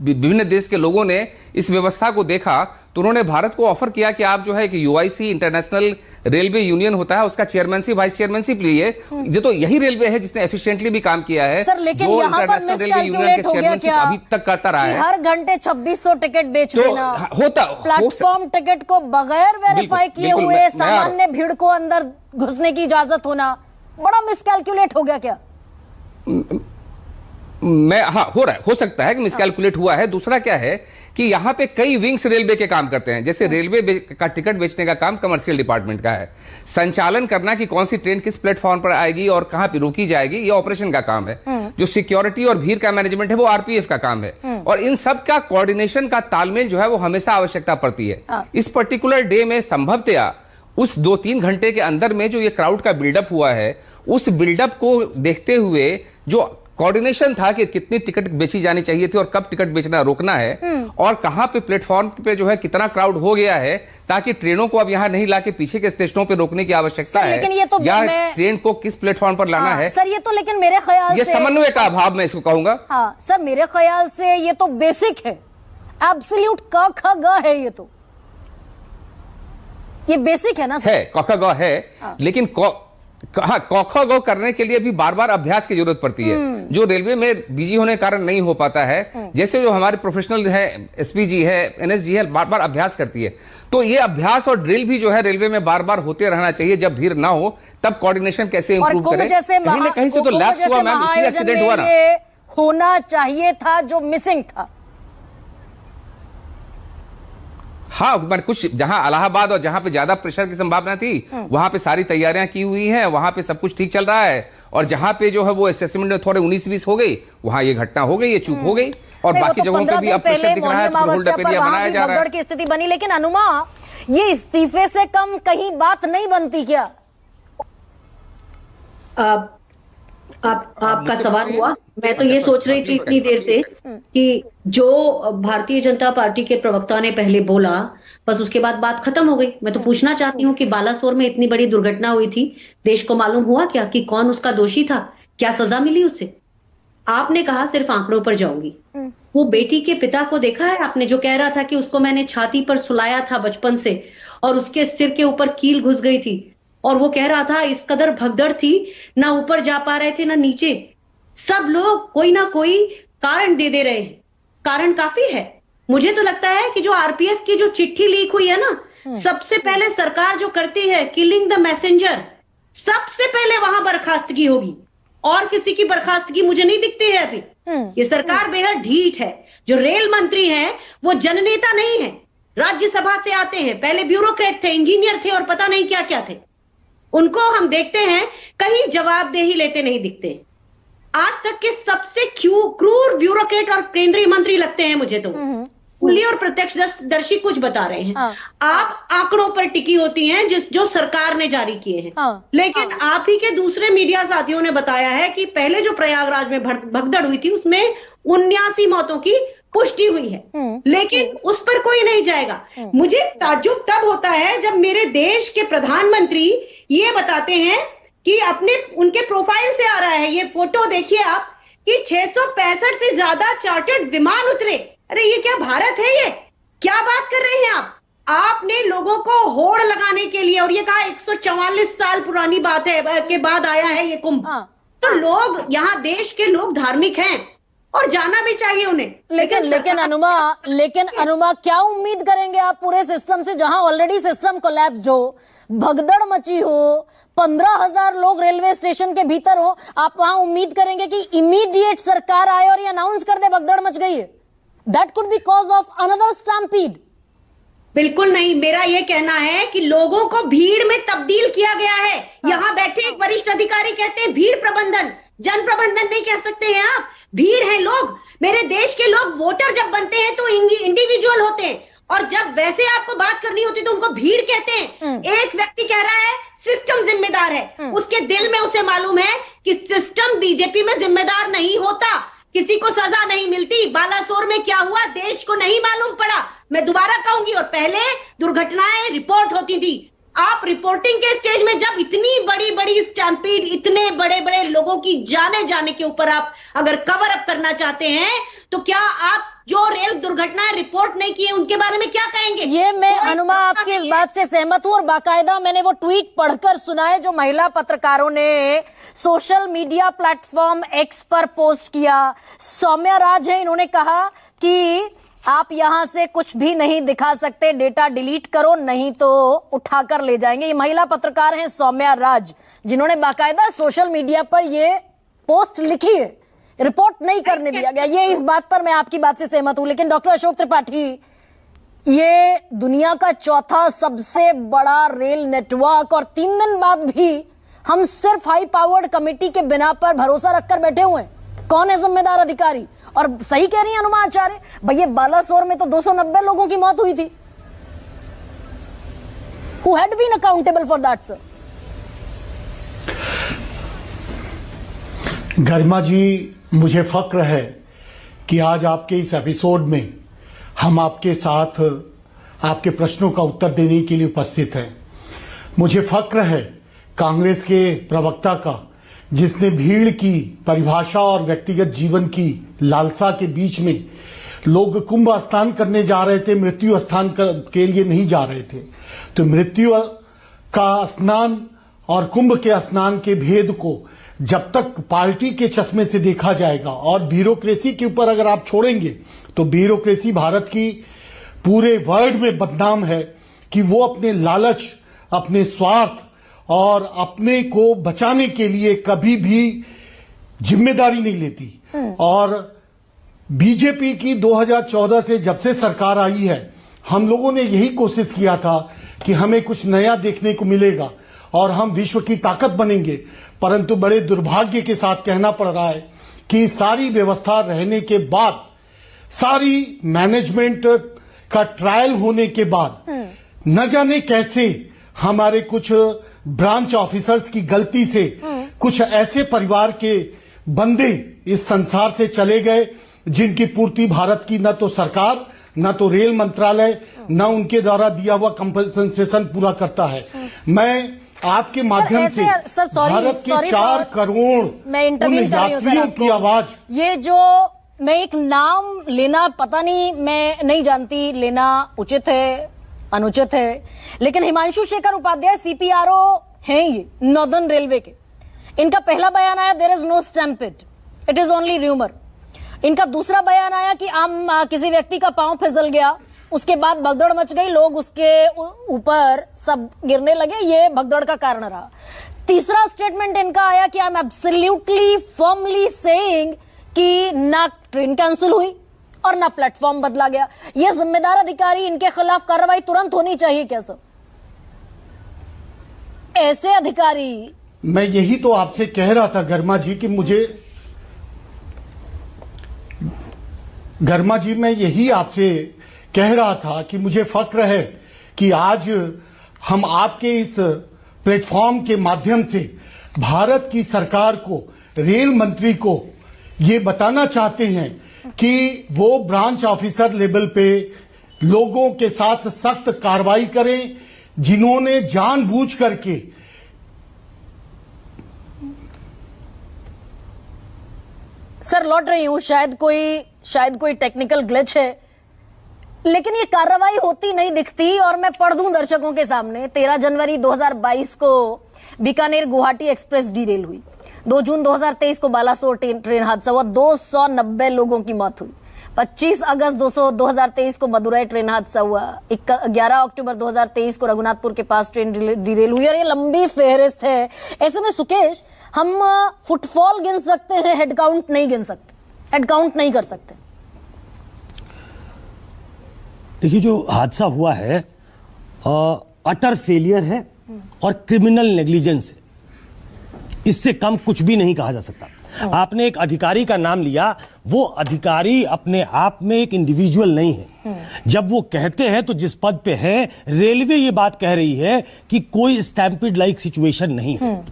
विभिन्न देश के लोगों ने इस व्यवस्था को देखा, तो उन्होंने भारत को ऑफर किया कि आप जो है कि यूआईसी इंटरनेशनल रेलवे यूनियन होता है, उसका चेयरमैनशिप, वाइस चेयरमैनशिप लिए। ये तो यही रेलवे है जिसने एफिशिएंटली भी काम किया है, सर, लेकिन जो यहाँ पर इंटरनेशनल रेलवे यूनियन के चेयरमैनशिप अभी तक करता रहा है। हर घंटे 2600 टिकट बेच देना, होता प्लेटफॉर्म टिकट को बगैर वेरीफाई किए हुए सामान्य भीड़ को अंदर घुसने की इजाजत होना, बड़ा मिसकैलकुलेट हो गया क्या? हो रहा है, हो सकता है कि मिसकैलकुलेट हुआ है। दूसरा क्या है कि यहां पे कई विंग्स रेलवे के काम करते हैं, जैसे रेलवे का टिकट बेचने का काम कमर्शियल डिपार्टमेंट का है, संचालन करना कि कौन सी ट्रेन किस प्लेटफॉर्म पर आएगी और कहां पे रोकी जाएगी, ये ऑपरेशन का काम है। जो सिक्योरिटी और भीड़ का मैनेजमेंट है वो आरपीएफ का काम है, और इन सब का कोऑर्डिनेशन का तालमेल जो है वो हमेशा आवश्यकता पड़ती है। इस पर्टिकुलर डे में संभवतया उस 2-3 घंटे के अंदर में जो ये क्राउड का बिल्डअप हुआ है, उस बिल्डअप को देखते हुए जो कोऑर्डिनेशन था कि कितनी टिकट बेची जानी चाहिए थी और कब टिकट बेचना रोकना है, और कहां पे प्लेटफॉर्म पे जो है कितना क्राउड हो गया है, ताकि ट्रेनों को अब यहां नहीं लाके पीछे के स्टेशनों पे रोकने की आवश्यकता है, लेकिन ये तो या ट्रेन को किस प्लेटफॉर्म पर लाना है। सर, ये तो लेकिन मेरे ख्याल ये से समन्वय का अभाव मैं इसको कहूंगा। हाँ सर, मेरे ख्याल से ये तो बेसिक है, एब्सोल्यूट क ख ग है, ये बेसिक है ना सर? है, क ख ग है, लेकिन क ख ग करने के लिए भी बार बार अभ्यास की जरूरत पड़ती है, जो रेलवे में बिजी होने के कारण नहीं हो पाता है। जैसे जो हमारे प्रोफेशनल है, एसपीजी है, एनएसजी है, बार बार अभ्यास करती है। तो ये अभ्यास और ड्रिल भी जो है रेलवे में बार बार होते रहना चाहिए। जब भीड़ ना हो तब कोऑर्डिनेशन कैसे इंप्रूव करें। कहीं ना कहीं से तो लैप्स हुआ मैम, इसलिए एक्सीडेंट हुआ ना। होना चाहिए था जो मिसिंग था। हाँ, मैंने कुछ जहां इलाहाबाद और जहां पे ज्यादा प्रेशर की संभावना थी वहां पे सारी तैयारियां की हुई हैं, वहां पे सब कुछ ठीक चल रहा है, और जहां पे जो है वो असेसमेंट में थोड़े 19-20 हो गई, वहां ये घटना हो गई, ये चूक हो गई, और बाकी जगहों पे भी अब प्रेशर दिख रहा है, होल्डअप एरिया बनाया जा रहा है की स्थिति बनी। लेकिन अनुमा, ये इस्तीफे से कम कहीं बात नहीं बनती क्या? आपका सवाल हुआ, मैं तो ये सोच रही थी इतनी देर से कि जो भारतीय जनता पार्टी के प्रवक्ता ने पहले बोला, बस उसके बाद बात खत्म हो गई। मैं तो पूछना चाहती हूँ कि बालासोर में इतनी बड़ी दुर्घटना हुई थी, देश को मालूम हुआ क्या कि कौन उसका दोषी था, क्या सजा मिली उसे? आपने कहा सिर्फ आंकड़ों पर जाऊंगी। वो बेटी के पिता को देखा है आपने, जो कह रहा था कि उसको मैंने छाती पर सुलाया था बचपन से, और उसके सिर के ऊपर कील घुस गई थी, और वो कह रहा था इस कदर भगदड़ थी, ना ऊपर जा पा रहे थे ना नीचे। सब लोग कोई ना कोई कारण दे रहे हैं, कारण काफी है। मुझे तो लगता है कि जो आरपीएफ की जो चिट्ठी लीक हुई है ना, सबसे पहले सरकार जो करती है किलिंग द मैसेंजर, सबसे पहले वहां बर्खास्तगी होगी, और किसी की बर्खास्तगी मुझे नहीं दिखती है अभी। ये सरकार बेहद ढीठ है। जो रेल मंत्री हैं वो जननेता नहीं है, राज्यसभा से आते हैं, पहले ब्यूरोक्रेट थे, इंजीनियर थे और पता नहीं क्या क्या थे, उनको हम देखते हैं कहीं जवाबदेही लेते नहीं दिखते। आज तक के सबसे क्रूर ब्यूरोक्रेट और केंद्रीय मंत्री लगते हैं मुझे तो, खुली और प्रत्यक्षदर्शी कुछ बता रहे हैं। आप आंकड़ों पर टिकी होती हैं जो सरकार ने जारी किए हैं, लेकिन आप ही के दूसरे मीडिया साथियों ने बताया है कि पहले जो प्रयागराज में भगदड़ हुई थी उसमें 79 मौतों की पुष्टि हुई है, लेकिन उस पर कोई नहीं जाएगा। मुझे ताज्जुब तब होता है जब मेरे देश के प्रधानमंत्री ये बताते हैं कि अपने उनके प्रोफाइल से आ रहा है, ये फोटो देखिए आप, कि 665 से ज्यादा चार्टर्ड विमान उतरे। अरे ये क्या भारत है? ये क्या बात कर रहे हैं आप? आपने लोगों को होड़ लगाने के लिए, और ये कहा 144 साल पुरानी बात है के बाद आया है ये कुंभ। तो लोग यहाँ देश के लोग धार्मिक हैं और जाना भी चाहिए उन्हें। लेकिन अनुमा क्या उम्मीद करेंगे आप पूरे सिस्टम से, जहां ऑलरेडी सिस्टम कोलैप्स हो, भगदड़ मची हो, 15,000 लोग रेलवे स्टेशन के भीतर हो, आप वहां उम्मीद करेंगे कि इमीडिएट सरकार आए और ये अनाउंस कर दे भगदड़ मच गई है? That could be cause of another stampede. बिल्कुल नहीं, मेरा यह कहना है कि लोगों को भीड़ में तब्दील किया गया है। यहां बैठे एक वरिष्ठ अधिकारी कहते हैं भीड़ प्रबंधन, जन प्रबंधन नहीं कह सकते हैं आप, भीड़ है लोग। मेरे देश के लोग वोटर जब बनते हैं तो इंडिविजुअल होते हैं, और जब वैसे आपको बात करनी होती तो उनको भीड़ कहते हैं। एक व्यक्ति कह रहा है सिस्टम जिम्मेदार है, उसके दिल में उसे मालूम है कि सिस्टम बीजेपी में जिम्मेदार नहीं होता, किसी को सजा नहीं मिलती। बालासोर में क्या हुआ देश को नहीं मालूम पड़ा। मैं दोबारा कहूंगी, और पहले दुर्घटनाएं रिपोर्ट होती थी। आप रिपोर्टिंग के स्टेज में जब इतनी बड़ी बड़ी स्टैम्पीड, इतने बड़े बड़े लोगों की जाने जाने के ऊपर आप अगर कवर अप करना चाहते हैं, तो क्या आप जो रेल दुर्घटनाएं रिपोर्ट नहीं किए उनके बारे में क्या कहेंगे? ये मैं अनुमा आपकी इस बात से सहमत हूं, और बाकायदा मैंने वो ट्वीट पढ़कर सुना है जो महिला पत्रकारों ने सोशल मीडिया प्लेटफॉर्म एक्स पर पोस्ट किया। सौम्या राज है, इन्होंने कहा कि आप यहां से कुछ भी नहीं दिखा सकते, डेटा डिलीट करो नहीं तो उठाकर ले जाएंगे। ये महिला पत्रकार हैं सौम्या राज, जिन्होंने बाकायदा सोशल मीडिया पर ये पोस्ट लिखी है, रिपोर्ट नहीं करने दिया गया। ये इस बात पर मैं आपकी बात से सहमत हूं। लेकिन डॉक्टर अशोक त्रिपाठी, ये दुनिया का चौथा सबसे बड़ा रेल नेटवर्क, और 3 दिन बाद भी हम सिर्फ हाई पावर्ड कमेटी के बिना पर भरोसा रखकर बैठे हुए हैं। कौन है जिम्मेदार अधिकारी? और सही कह रही है अनुमा आचार्य, भैया बालासोर में तो 290 लोगों की मौत हुई थी। Who had been accountable for that, sir? गरिमा जी, मुझे फक्र है कि आज आपके इस एपिसोड में हम आपके साथ आपके प्रश्नों का उत्तर देने के लिए उपस्थित हैं। मुझे फक्र है कांग्रेस के प्रवक्ता का, जिसने भीड़ की परिभाषा और व्यक्तिगत जीवन की लालसा के बीच में लोग कुंभ स्नान करने जा रहे थे, मृत्यु स्नान के लिए नहीं जा रहे थे। तो मृत्यु का स्नान और कुंभ के स्नान के भेद को जब तक पार्टी के चश्मे से देखा जाएगा, और ब्यूरोक्रेसी के ऊपर अगर आप छोड़ेंगे, तो ब्यूरोक्रेसी भारत की पूरे वर्ल्ड में बदनाम है कि वो अपने लालच, अपने स्वार्थ और अपने को बचाने के लिए कभी भी जिम्मेदारी नहीं लेती। और बीजेपी की 2014 से जब से सरकार आई है, हम लोगों ने यही कोशिश किया था कि हमें कुछ नया देखने को मिलेगा और हम विश्व की ताकत बनेंगे, परंतु बड़े दुर्भाग्य के साथ कहना पड़ रहा है कि सारी व्यवस्था रहने के बाद, सारी मैनेजमेंट का ट्रायल होने के बाद, न जाने कैसे हमारे कुछ ब्रांच ऑफिसर्स की गलती से कुछ ऐसे परिवार के बंदे इस संसार से चले गए जिनकी पूर्ति भारत की न तो सरकार, न तो रेल मंत्रालय, न उनके द्वारा दिया हुआ कंपनसेशन पूरा करता है। मैं आपके माध्यम से भारत के 4 करोड़ उन यात्रियों की आवाज, ये जो मैं एक नाम लेना पता नहीं, मैं नहीं जानती लेना उचित है अनुचित है, लेकिन हिमांशु शेखर उपाध्याय सीपीआरओ हैं ये नॉर्दर्न रेलवे के। इनका पहला बयान आया there is no stampede, it is only rumour. इनका दूसरा बयान आया कि किसी व्यक्ति का पांव फिसल गया, उसके बाद भगदड़ मच गई, लोग उसके ऊपर सब गिरने लगे, ये भगदड़ का कारण रहा। तीसरा स्टेटमेंट इनका आया कि I am absolutely firmly saying कि ना ट्रेन कैंसिल हुई और ना प्लेटफॉर्म बदला गया। ये जिम्मेदार अधिकारी, इनके खिलाफ कार्रवाई तुरंत होनी चाहिए क्या सर? ऐसे अधिकारी। मैं यही तो आपसे कह रहा था गर्मा जी कि मैं यही आपसे कह रहा था कि मुझे फक्र है कि आज हम आपके इस प्लेटफॉर्म के माध्यम से भारत की सरकार को, रेल मंत्री को ये बताना चाहते हैं कि वो ब्रांच ऑफिसर लेवल पे लोगों के साथ सख्त कार्रवाई करें जिन्होंने जानबूझ करके सर लौट रही हूं, शायद कोई टेक्निकल ग्लिच है, लेकिन ये कार्रवाई होती नहीं दिखती। और मैं पढ़ दूं दर्शकों के सामने, 13 जनवरी 2022 को बीकानेर गुवाहाटी एक्सप्रेस डीरेल हुई। 2 जून 2023 को बालासोर ट्रेन हादसा हुआ, 290 लोगों की मौत हुई। 25 अगस्त 2023 को मदुरई ट्रेन हादसा हुआ। 11 अक्टूबर 2023 को रघुनाथपुर के पास ट्रेन डीरेल हुई। और ये लंबी फेहरिस्त है। ऐसे में सुकेश, हम फुटफॉल गिन सकते हैं, हेडकाउंट नहीं गिन सकते, हेडकाउंट नहीं कर सकते। देखिए, जो हादसा हुआ है अटर फेलियर है और क्रिमिनल नेग्लिजेंस है, इससे कम कुछ भी नहीं कहा जा सकता। आपने एक अधिकारी का नाम लिया, वो अधिकारी अपने आप में एक इंडिविजुअल नहीं है। जब वो कहते हैं तो जिस पद पे है, रेलवे ये बात कह रही है कि कोई स्टैम्पिड लाइक सिचुएशन नहीं है।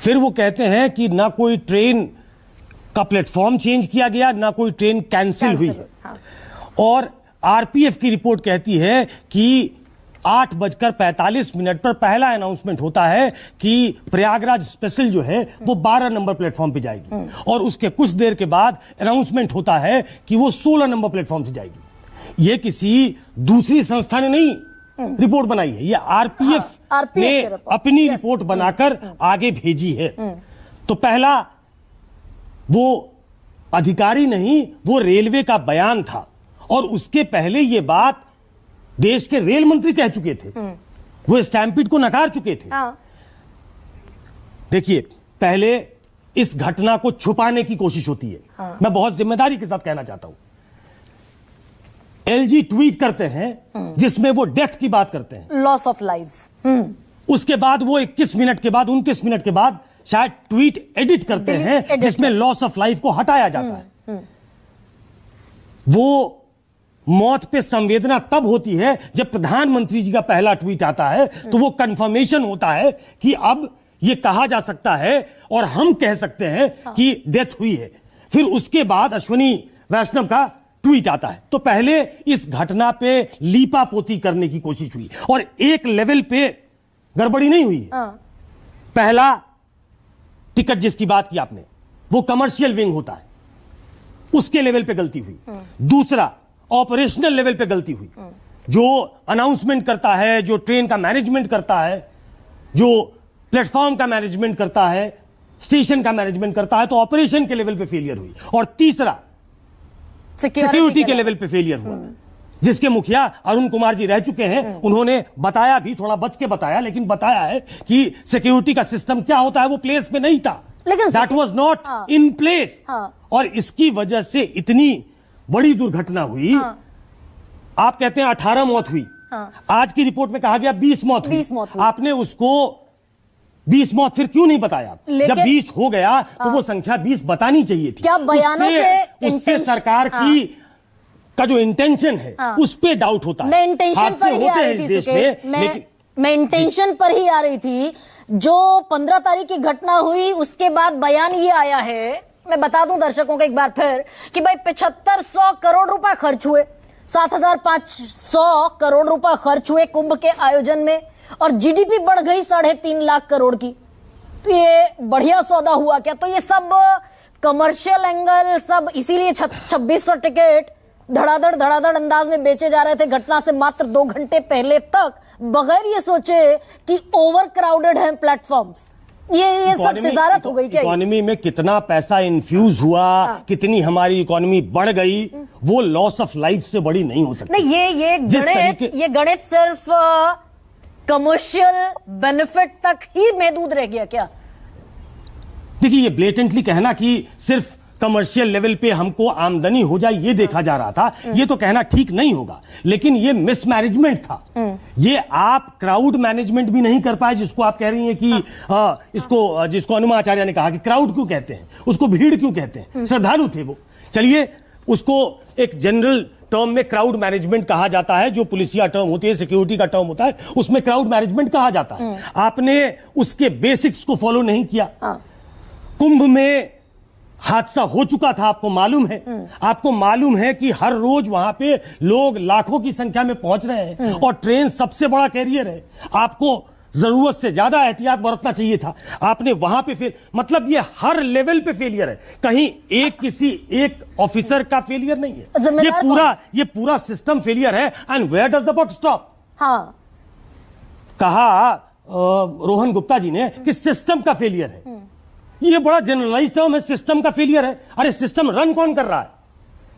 फिर वो कहते हैं कि ना कोई ट्रेन का प्लेटफॉर्म चेंज किया गया, ना कोई ट्रेन कैंसिल हुई है। और आरपीएफ की रिपोर्ट कहती है कि 8:45 पर पहला अनाउंसमेंट होता है कि प्रयागराज स्पेशल जो है वो 12 नंबर प्लेटफॉर्म पे जाएगी, और उसके कुछ देर के बाद अनाउंसमेंट होता है कि वो 16 नंबर प्लेटफॉर्म से जाएगी। ये किसी दूसरी संस्था ने नहीं रिपोर्ट बनाई है, ये आरपीएफ ने अपनी रिपोर्ट बनाकर आगे भेजी है। तो पहला वो अधिकारी नहीं, वो रेलवे का बयान था, और उसके पहले ये बात देश के रेल मंत्री कह चुके थे। वो स्टैम्पिड को नकार चुके थे। देखिए, पहले इस घटना को छुपाने की कोशिश होती है। मैं बहुत जिम्मेदारी के साथ कहना चाहता हूं। एलजी ट्वीट करते हैं जिसमें वो डेथ की बात करते हैं, लॉस ऑफ लाइव्स। उसके बाद वो 21 मिनट के बाद, 29 मिनट के बाद शायद ट्वीट एडिट करते हैं जिसमें लॉस ऑफ लाइफ को हटाया जाता है। वो मौत पे संवेदना तब होती है जब प्रधानमंत्री जी का पहला ट्वीट आता है, तो वो कंफर्मेशन होता है कि अब ये कहा जा सकता है और हम कह सकते हैं कि डेथ हुई है। फिर उसके बाद अश्विनी वैष्णव का ट्वीट आता है। तो पहले इस घटना पे लीपापोती करने की कोशिश हुई, और एक लेवल पे गड़बड़ी नहीं हुई है। पहला टिकट जिसकी बात की आपने, वो कमर्शियल विंग होता है, उसके लेवल पे गलती हुई। दूसरा, ऑपरेशनल लेवल पे गलती हुई। जो अनाउंसमेंट करता है, जो ट्रेन का मैनेजमेंट करता है, जो प्लेटफॉर्म का मैनेजमेंट करता है, स्टेशन का मैनेजमेंट करता है, तो ऑपरेशन के लेवल पे फेलियर हुई। और तीसरा, सिक्योरिटी के लेवल पे फेलियर हुआ, जिसके मुखिया अरुण कुमार जी रह चुके हैं। उन्होंने बताया भी, थोड़ा बच के बताया, लेकिन बताया है कि सिक्योरिटी का सिस्टम क्या होता है वो प्लेस में नहीं था, that was not in place. और इसकी वजह से इतनी बड़ी दुर्घटना हुई। आप कहते हैं 18 मौत हुई, आज की रिपोर्ट में कहा गया 20 मौत हुई। आपने उसको 20 मौत फिर क्यों नहीं बताया? जब 20 हो गया तो वो संख्या 20 बतानी चाहिए थी। क्या बयानों से उससे सरकार की का जो इंटेंशन है उस पे डाउट होता है। मैं इंटेंशन पर ही आ रही थी सुकेश, मैं इंटेंशन पर ही आ रही थी। जो 15 तारीख की घटना हुई, उसके बाद बयान ये आया है, मैं बता दूं दर्शकों को एक बार फिर, कि भाई 7500 करोड़ रुपए खर्च हुए, 7500 करोड़ रुपए खर्च हुए कुंभ के आयोजन में, और जीडीपी बढ़ गई 3.5 लाख करोड़ की। तो ये बढ़िया सौदा हुआ क्या? तो ये सब कमर्शियल एंगल, सब इसीलिए 2600 टिकट धड़ाधड़ अंदाज में बेचे जा रहे थे घटना से मात्र 2 घंटे पहले तक, बगैर ये सोचे कि ओवर क्राउडेड है प्लेटफॉर्म्स। ये सब तिजारत हो गई क्या? इकोनॉमी में कितना पैसा इन्फ्यूज हुआ, कितनी हमारी इकोनॉमी बढ़ गई, वो लॉस ऑफ लाइफ से बड़ी नहीं हो सकती। नहीं, ये गणित सिर्फ कमर्शियल बेनिफिट तक ही महदूद रह गया क्या? देखिए, ये ब्लेटेंटली कहना कि सिर्फ कमर्शियल लेवल पे हमको आमदनी हो जाए ये देखा जा रहा था, ये तो कहना ठीक नहीं होगा, लेकिन ये मिसमैनेजमेंट था। ये आप क्राउड मैनेजमेंट भी नहीं कर पाए, जिसको आप कह रही हैं कि इसको जिसको अनुमा आचार्य ने कहा कि क्राउड क्यों कहते हैं, उसको भीड़ क्यों कहते हैं, श्रद्धालु थे वो। चलिए उसको एक जनरल टर्म में क्राउड मैनेजमेंट कहा जाता है, जो पुलिसिया टर्म होती है, सिक्योरिटी का टर्म होता है, उसमें क्राउड मैनेजमेंट कहा जाता है। आपने उसके बेसिक्स को फॉलो नहीं किया। कुंभ में हादसा हो चुका था, आपको मालूम है। आपको मालूम है कि हर रोज वहां पे लोग लाखों की संख्या में पहुंच रहे हैं और ट्रेन सबसे बड़ा कैरियर है। आपको जरूरत से ज्यादा एहतियात बरतना चाहिए था। आपने वहां पे फिर मतलब ये हर लेवल पे फेलियर है, कहीं किसी एक ऑफिसर का फेलियर नहीं है, ये पूरा सिस्टम फेलियर है। And where does the buck stop? हाँ, कहा रोहन गुप्ता जी ने कि सिस्टम का फेलियर है। ये बड़ा जनरलाइज टर्म है, सिस्टम का फेलियर है। अरे सिस्टम रन कौन कर रहा है?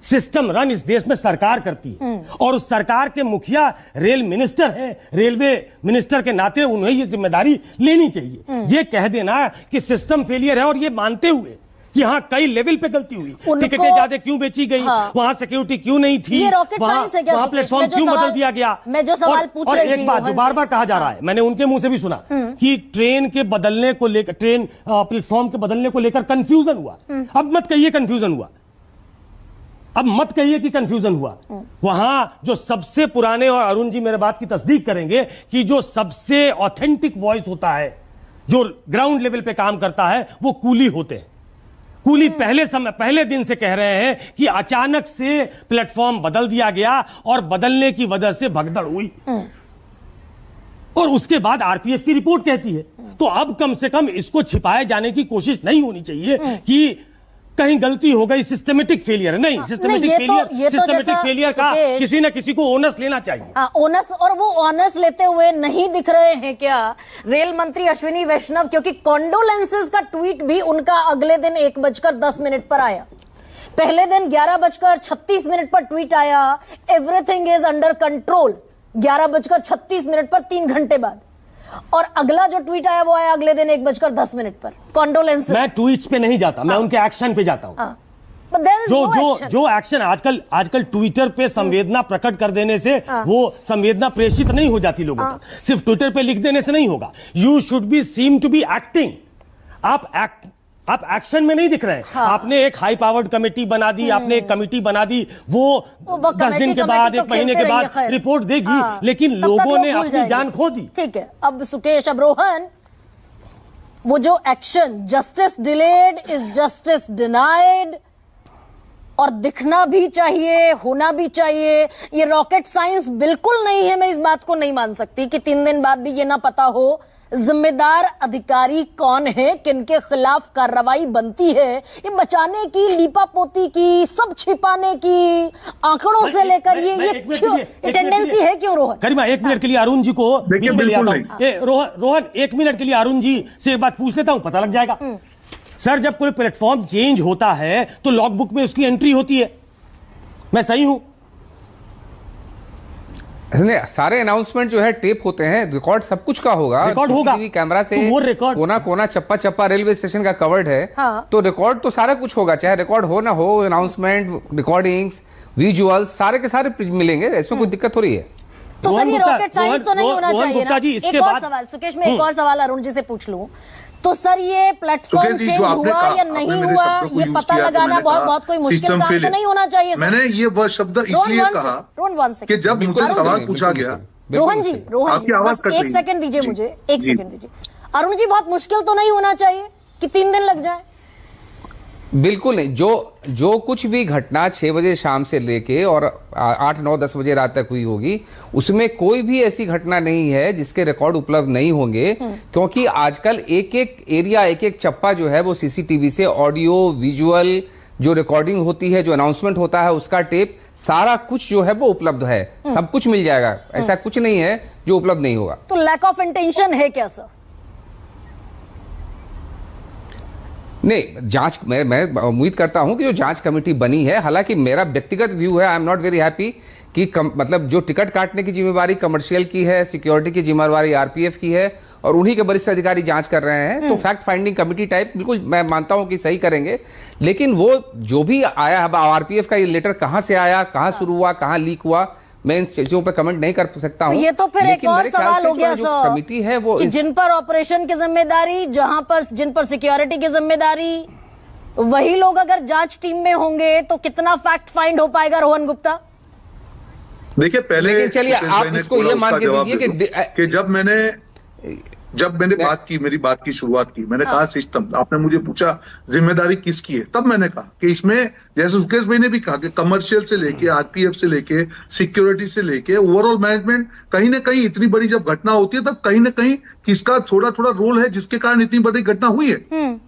सिस्टम रन इस देश में सरकार करती है, और उस सरकार के मुखिया रेल मिनिस्टर है। रेलवे मिनिस्टर के नाते उन्हें ये जिम्मेदारी लेनी चाहिए। ये कह देना कि सिस्टम फेलियर है और ये मानते हुए कि हाँ कई लेवल पे गलती हुई, टिकटें ज्यादा क्यों बेची गई, वहां सिक्योरिटी क्यों नहीं थी, ये रॉकेट साइंस है क्या? वहां प्लेटफॉर्म क्यों बदल दिया गया? मैं जो सवाल पूछ रही थी, एक बात जो बार बार कहा जा रहा है, मैंने उनके मुंह से भी सुना कि ट्रेन के बदलने को लेकर, ट्रेन प्लेटफॉर्म के बदलने को लेकर कंफ्यूजन हुआ। अब मत कहिए कंफ्यूजन हुआ, अब मत कहिए कि कंफ्यूजन हुआ। वहां जो सबसे पुराने, और अरुण जी मेरे बात की तस्दीक करेंगे, कि जो सबसे ऑथेंटिक वॉइस होता है, जो ग्राउंड लेवल पे काम करता है, वो कूली होते हैं। कूली पहले दिन से कह रहे हैं कि अचानक से प्लेटफॉर्म बदल दिया गया और बदलने की वजह से भगदड़ हुई, और उसके बाद आरपीएफ की रिपोर्ट कहती है। तो अब कम से कम इसको छिपाए जाने की कोशिश नहीं होनी चाहिए कि कहीं गलती हो गई, सिस्टमेटिक फेलियर है। नहीं, सिस्टमेटिक फेलियर का किसी न किसी को ओनस लेना चाहिए। ओनस, और वो ओनस लेते हुए नहीं दिख रहे हैं क्या रेल मंत्री अश्विनी वैष्णव? क्योंकि कॉन्डोलेंसेस का ट्वीट भी उनका अगले दिन 1:10 पर आया। पहले दिन 11:36 पर ट्वीट आया, एवरीथिंग इज अंडर कंट्रोल, 11:36 पर 3 घंटे बाद। और अगला जो ट्वीट आया वो आया अगले दिन 1:10 पर, कॉन्डोलेंसेस। मैं ट्वीट्स पे नहीं जाता, मैं उनके एक्शन पे जाता हूं। जो एक्शन आजकल ट्विटर पे संवेदना प्रकट कर देने से वो संवेदना प्रेषित नहीं हो जाती लोगों तक, सिर्फ ट्विटर पे लिख देने से नहीं होगा। You should be seem to be acting. आप एक्शन में नहीं दिख रहे हैं। आपने एक हाई पावर्ड कमेटी बना दी, आपने एक कमेटी बना दी, वो 10 दिन के बाद, 1 महीने के बाद रिपोर्ट देगी, लेकिन लोगों ने अपनी जान खो दी। ठीक है, अब सुकेश, अब रोहन, वो जो action, justice delayed is justice denied, और दिखना भी चाहिए, होना भी चाहिए। ये रॉकेट साइंस बिल्कुल नहीं है। मैं इस बात को नहीं मान सकती कि 3 दिन बाद भी ये ना पता हो जिम्मेदार अधिकारी कौन है, किनके खिलाफ कार्रवाई बनती है। ये बचाने की, लीपापोती की, सब छिपाने की, आंकड़ों से लेकर ये टेंडेंसी है क्यों रोहन? गरिमा, 1 मिनट के लिए अरुण जी को बीच में ले आता हूं। रोहन 1 मिनट के लिए अरुण जी से एक बात पूछ लेता हूं, पता लग जाएगा। सर, जब कोई प्लेटफॉर्म चेंज होता है तो लॉग बुक में उसकी एंट्री होती है, मैं सही हूं? सारे अनाउंसमेंट जो है टेप होते हैं, रिकॉर्ड सब कुछ का होगा, रिकॉर्ड होगा कैमरा से, तो वो रिकॉर्ड कोना कोना चप्पा चप्पा रेलवे स्टेशन का कवर्ड है। हाँ। तो रिकॉर्ड तो सारा कुछ होगा, चाहे रिकॉर्ड हो ना हो, अनाउंसमेंट, रिकॉर्डिंग्स, विजुअल सारे के सारे मिलेंगे, इसमें कोई दिक्कत हो रही है? तो सर, ये रॉकेट साइंस तो नहीं होना चाहिए ना? एक और सवाल सुकेश, मैं एक और सवाल अरुण जी से पूछ लूं, तो सर ये प्लेटफॉर्म चेंज हुआ या नहीं हुआ, ये पता लगाना बहुत कोई मुश्किल काम तो नहीं होना चाहिए सर? मैंने ये वह शब्द इसलिए कहा कि जब मुझे सवाल पूछा गया। रोहन जी, बस 1 सेकंड दीजिए मुझे, 1 सेकंड दीजिए। अरुण जी, बहुत मुश्किल तो नहीं होना चाहिए कि 3 दिन लग जाए? बिल्कुल नहीं। जो कुछ भी घटना 6 बजे शाम से लेके और 8, 9, 10 बजे रात तक हुई होगी, उसमें कोई भी ऐसी घटना नहीं है जिसके रिकॉर्ड उपलब्ध नहीं होंगे, क्योंकि आजकल एक एक एरिया, एक एक चप्पा जो है वो सीसीटीवी से ऑडियो, विजुअल, जो रिकॉर्डिंग होती है, जो अनाउंसमेंट होता है, उसका टेप, सारा कुछ जो है वो उपलब्ध है। सब कुछ मिल जाएगा, ऐसा कुछ नहीं है जो उपलब्ध नहीं होगा। तो लैक ऑफ इंटेंशन है क्या सर? नहीं, जांच, मैं उम्मीद करता हूं कि जो जांच कमेटी बनी है, हालांकि मेरा व्यक्तिगत व्यू है, I am not very happy कि मतलब जो टिकट काटने की जिम्मेवारी कमर्शियल की है, सिक्योरिटी की जिम्मेवारी आरपीएफ की है, और उन्हीं के वरिष्ठ अधिकारी जांच कर रहे हैं, तो फैक्ट फाइंडिंग कमेटी टाइप बिल्कुल मैं मानता हूं कि सही करेंगे। लेकिन वो जो भी आया है, आरपीएफ का ये लेटर कहां से आया, कहां शुरू हुआ, कहां लीक हुआ, मैं इन चीजों पे कमेंट नहीं कर सकता हूं। ये तो फिर एक लेकिन और मेरे ख्याल सवाल से हो गया जो सर, कमेटी है वो कि जिन पर ऑपरेशन की जिम्मेदारी, जिन पर सिक्योरिटी की जिम्मेदारी, वही लोग अगर जांच टीम में होंगे तो कितना फैक्ट फाइंड हो पाएगा रोहन गुप्ता? देखिए पहले, लेकिन चलिए आप इसको ये मान के दीजिए कि जब मैंने बात की, मेरी बात की शुरुआत की, मैंने कहा सिस्टम, आपने मुझे पूछा जिम्मेदारी किसकी है, तब मैंने कहा कि इसमें, जैसे सुकेश भाई ने भी कहा कि कमर्शियल से लेके, आरपीएफ से लेके, सिक्योरिटी से लेके ओवरऑल मैनेजमेंट, कहीं ना कहीं इतनी बड़ी जब घटना होती है तब कहीं ना कहीं किसका थोड़ा थोड़ा रोल है जिसके कारण इतनी बड़ी घटना हुई है,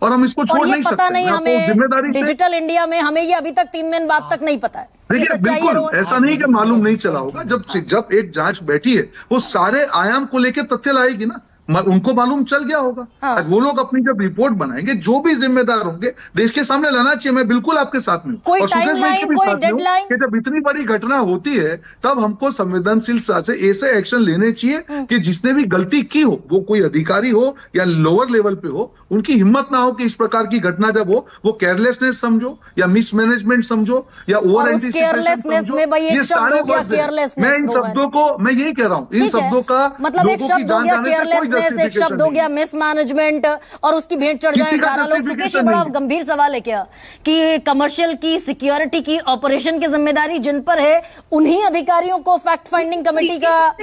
और हम इसको छोड़ नहीं पता सकते। नहीं हमें जिम्मेदारी से, डिजिटल इंडिया में हमें ये अभी तक 3 दिन बाद तक नहीं पता है। देखिए बिल्कुल ऐसा नहीं कि मालूम नहीं चला होगा। जब एक जांच बैठी है वो सारे आयाम को लेकर तथ्य लाएगी ना, उनको मालूम चल गया होगा। हाँ। वो लोग अपनी जब रिपोर्ट बनाएंगे, जो भी जिम्मेदार होंगे देश के सामने लाना चाहिए। मैं बिल्कुल आपके साथ में कोई और सुकेश भाई के टाइमलाइन, भी कोई साथ में हूं डेडलाइन? कि जब इतनी बड़ी घटना होती है तब हमको संवेदनशील से ऐसे एक्शन लेने चाहिए कि जिसने भी गलती की हो, वो कोई अधिकारी हो या लोअर लेवल पे हो, उनकी हिम्मत ना हो कि इस प्रकार की घटना जब हो वो केयरलेसनेस समझो या मिसमैनेजमेंट समझो या ओवर एंटीसिपेशन समझो। ये सारे वर्ड्स हैं। मैं इन शब्दों को, मैं यही कह रहा हूं, इन शब्दों का मतलब एक लोगों की शब्द हो जान गया जाने से कोई केयरलेसनेस, एक justification शब्द हो नहीं गया है। मिसमैनेजमेंट, और उसकी भेंट चढ़ जाए किसी का 18 लोग। सुकेश, ये justification बड़ा नहीं है। गंभीर सवाल है क्या कि कमर्शियल की, सिक्योरिटी की, ऑपरेशन की जिम्मेदारी जिन पर है उन्हीं अधिकारियों को फैक्ट फाइंडिंग कमेटी का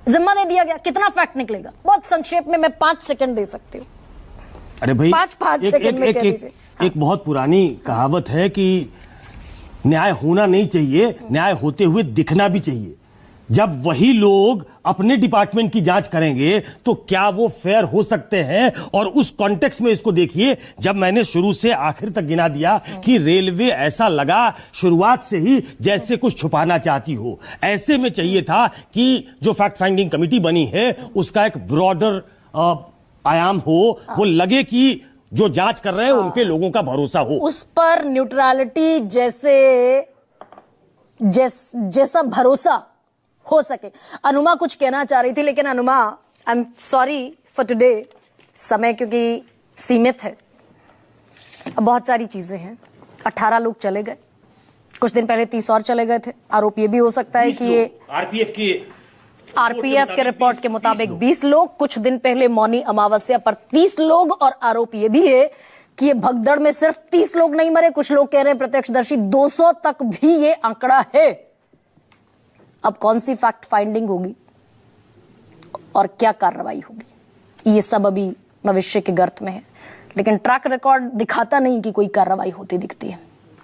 जिम्मा दे दिया गया? कितना फैक्ट निकलेगा? बहुत संक्षेप में, मैं 5 सेकंड दे सकती हूँ। अरे भाई, 5 सेकंड में कह दीजिए। एक बहुत पुरानी कहावत है कि न्याय होना नहीं चाहिए, न्याय होते हुए दिखना भी चाहिए। जब वही लोग अपने डिपार्टमेंट की जांच करेंगे तो क्या वो फेयर हो सकते हैं? और उस कॉन्टेक्स्ट में इसको देखिए, जब मैंने शुरू से आखिर तक गिना दिया कि रेलवे ऐसा लगा शुरुआत से ही जैसे कुछ छुपाना चाहती हो। ऐसे में चाहिए था कि जो फैक्ट फाइंडिंग कमेटी बनी है उसका एक ब्रॉडर आयाम हो, वो लगे कि जो जांच कर रहे हैं उन पे लोगों का भरोसा हो, उस पर न्यूट्रलिटी जैसा भरोसा हो सके। अनुमा कुछ कहना चाह रही थी, लेकिन Anuma, I am sorry for today, समय क्योंकि सीमित है, अब बहुत सारी चीजें हैं। 18 लोग चले गए, कुछ दिन पहले 30 और चले गए थे। आरोप ये भी हो सकता है कि ये आरपीएफ के रिपोर्ट के मुताबिक 20 लोग, कुछ दिन पहले मौनी अमावस्या पर 30 लोग, और आरोप ये भी है कि ये भगदड़ में सिर्फ 30 लोग नहीं मरे, कुछ लोग कह रहे हैं प्रत्यक्षदर्शी 200 तक भी ये आंकड़ा है। अब कौन सी फैक्ट फाइंडिंग होगी और क्या कार्रवाई होगी, ये सब अभी भविष्य के गर्त में है, लेकिन ट्रैक रिकॉर्ड दिखाता नहीं कि कोई कार्रवाई होती दिखती है।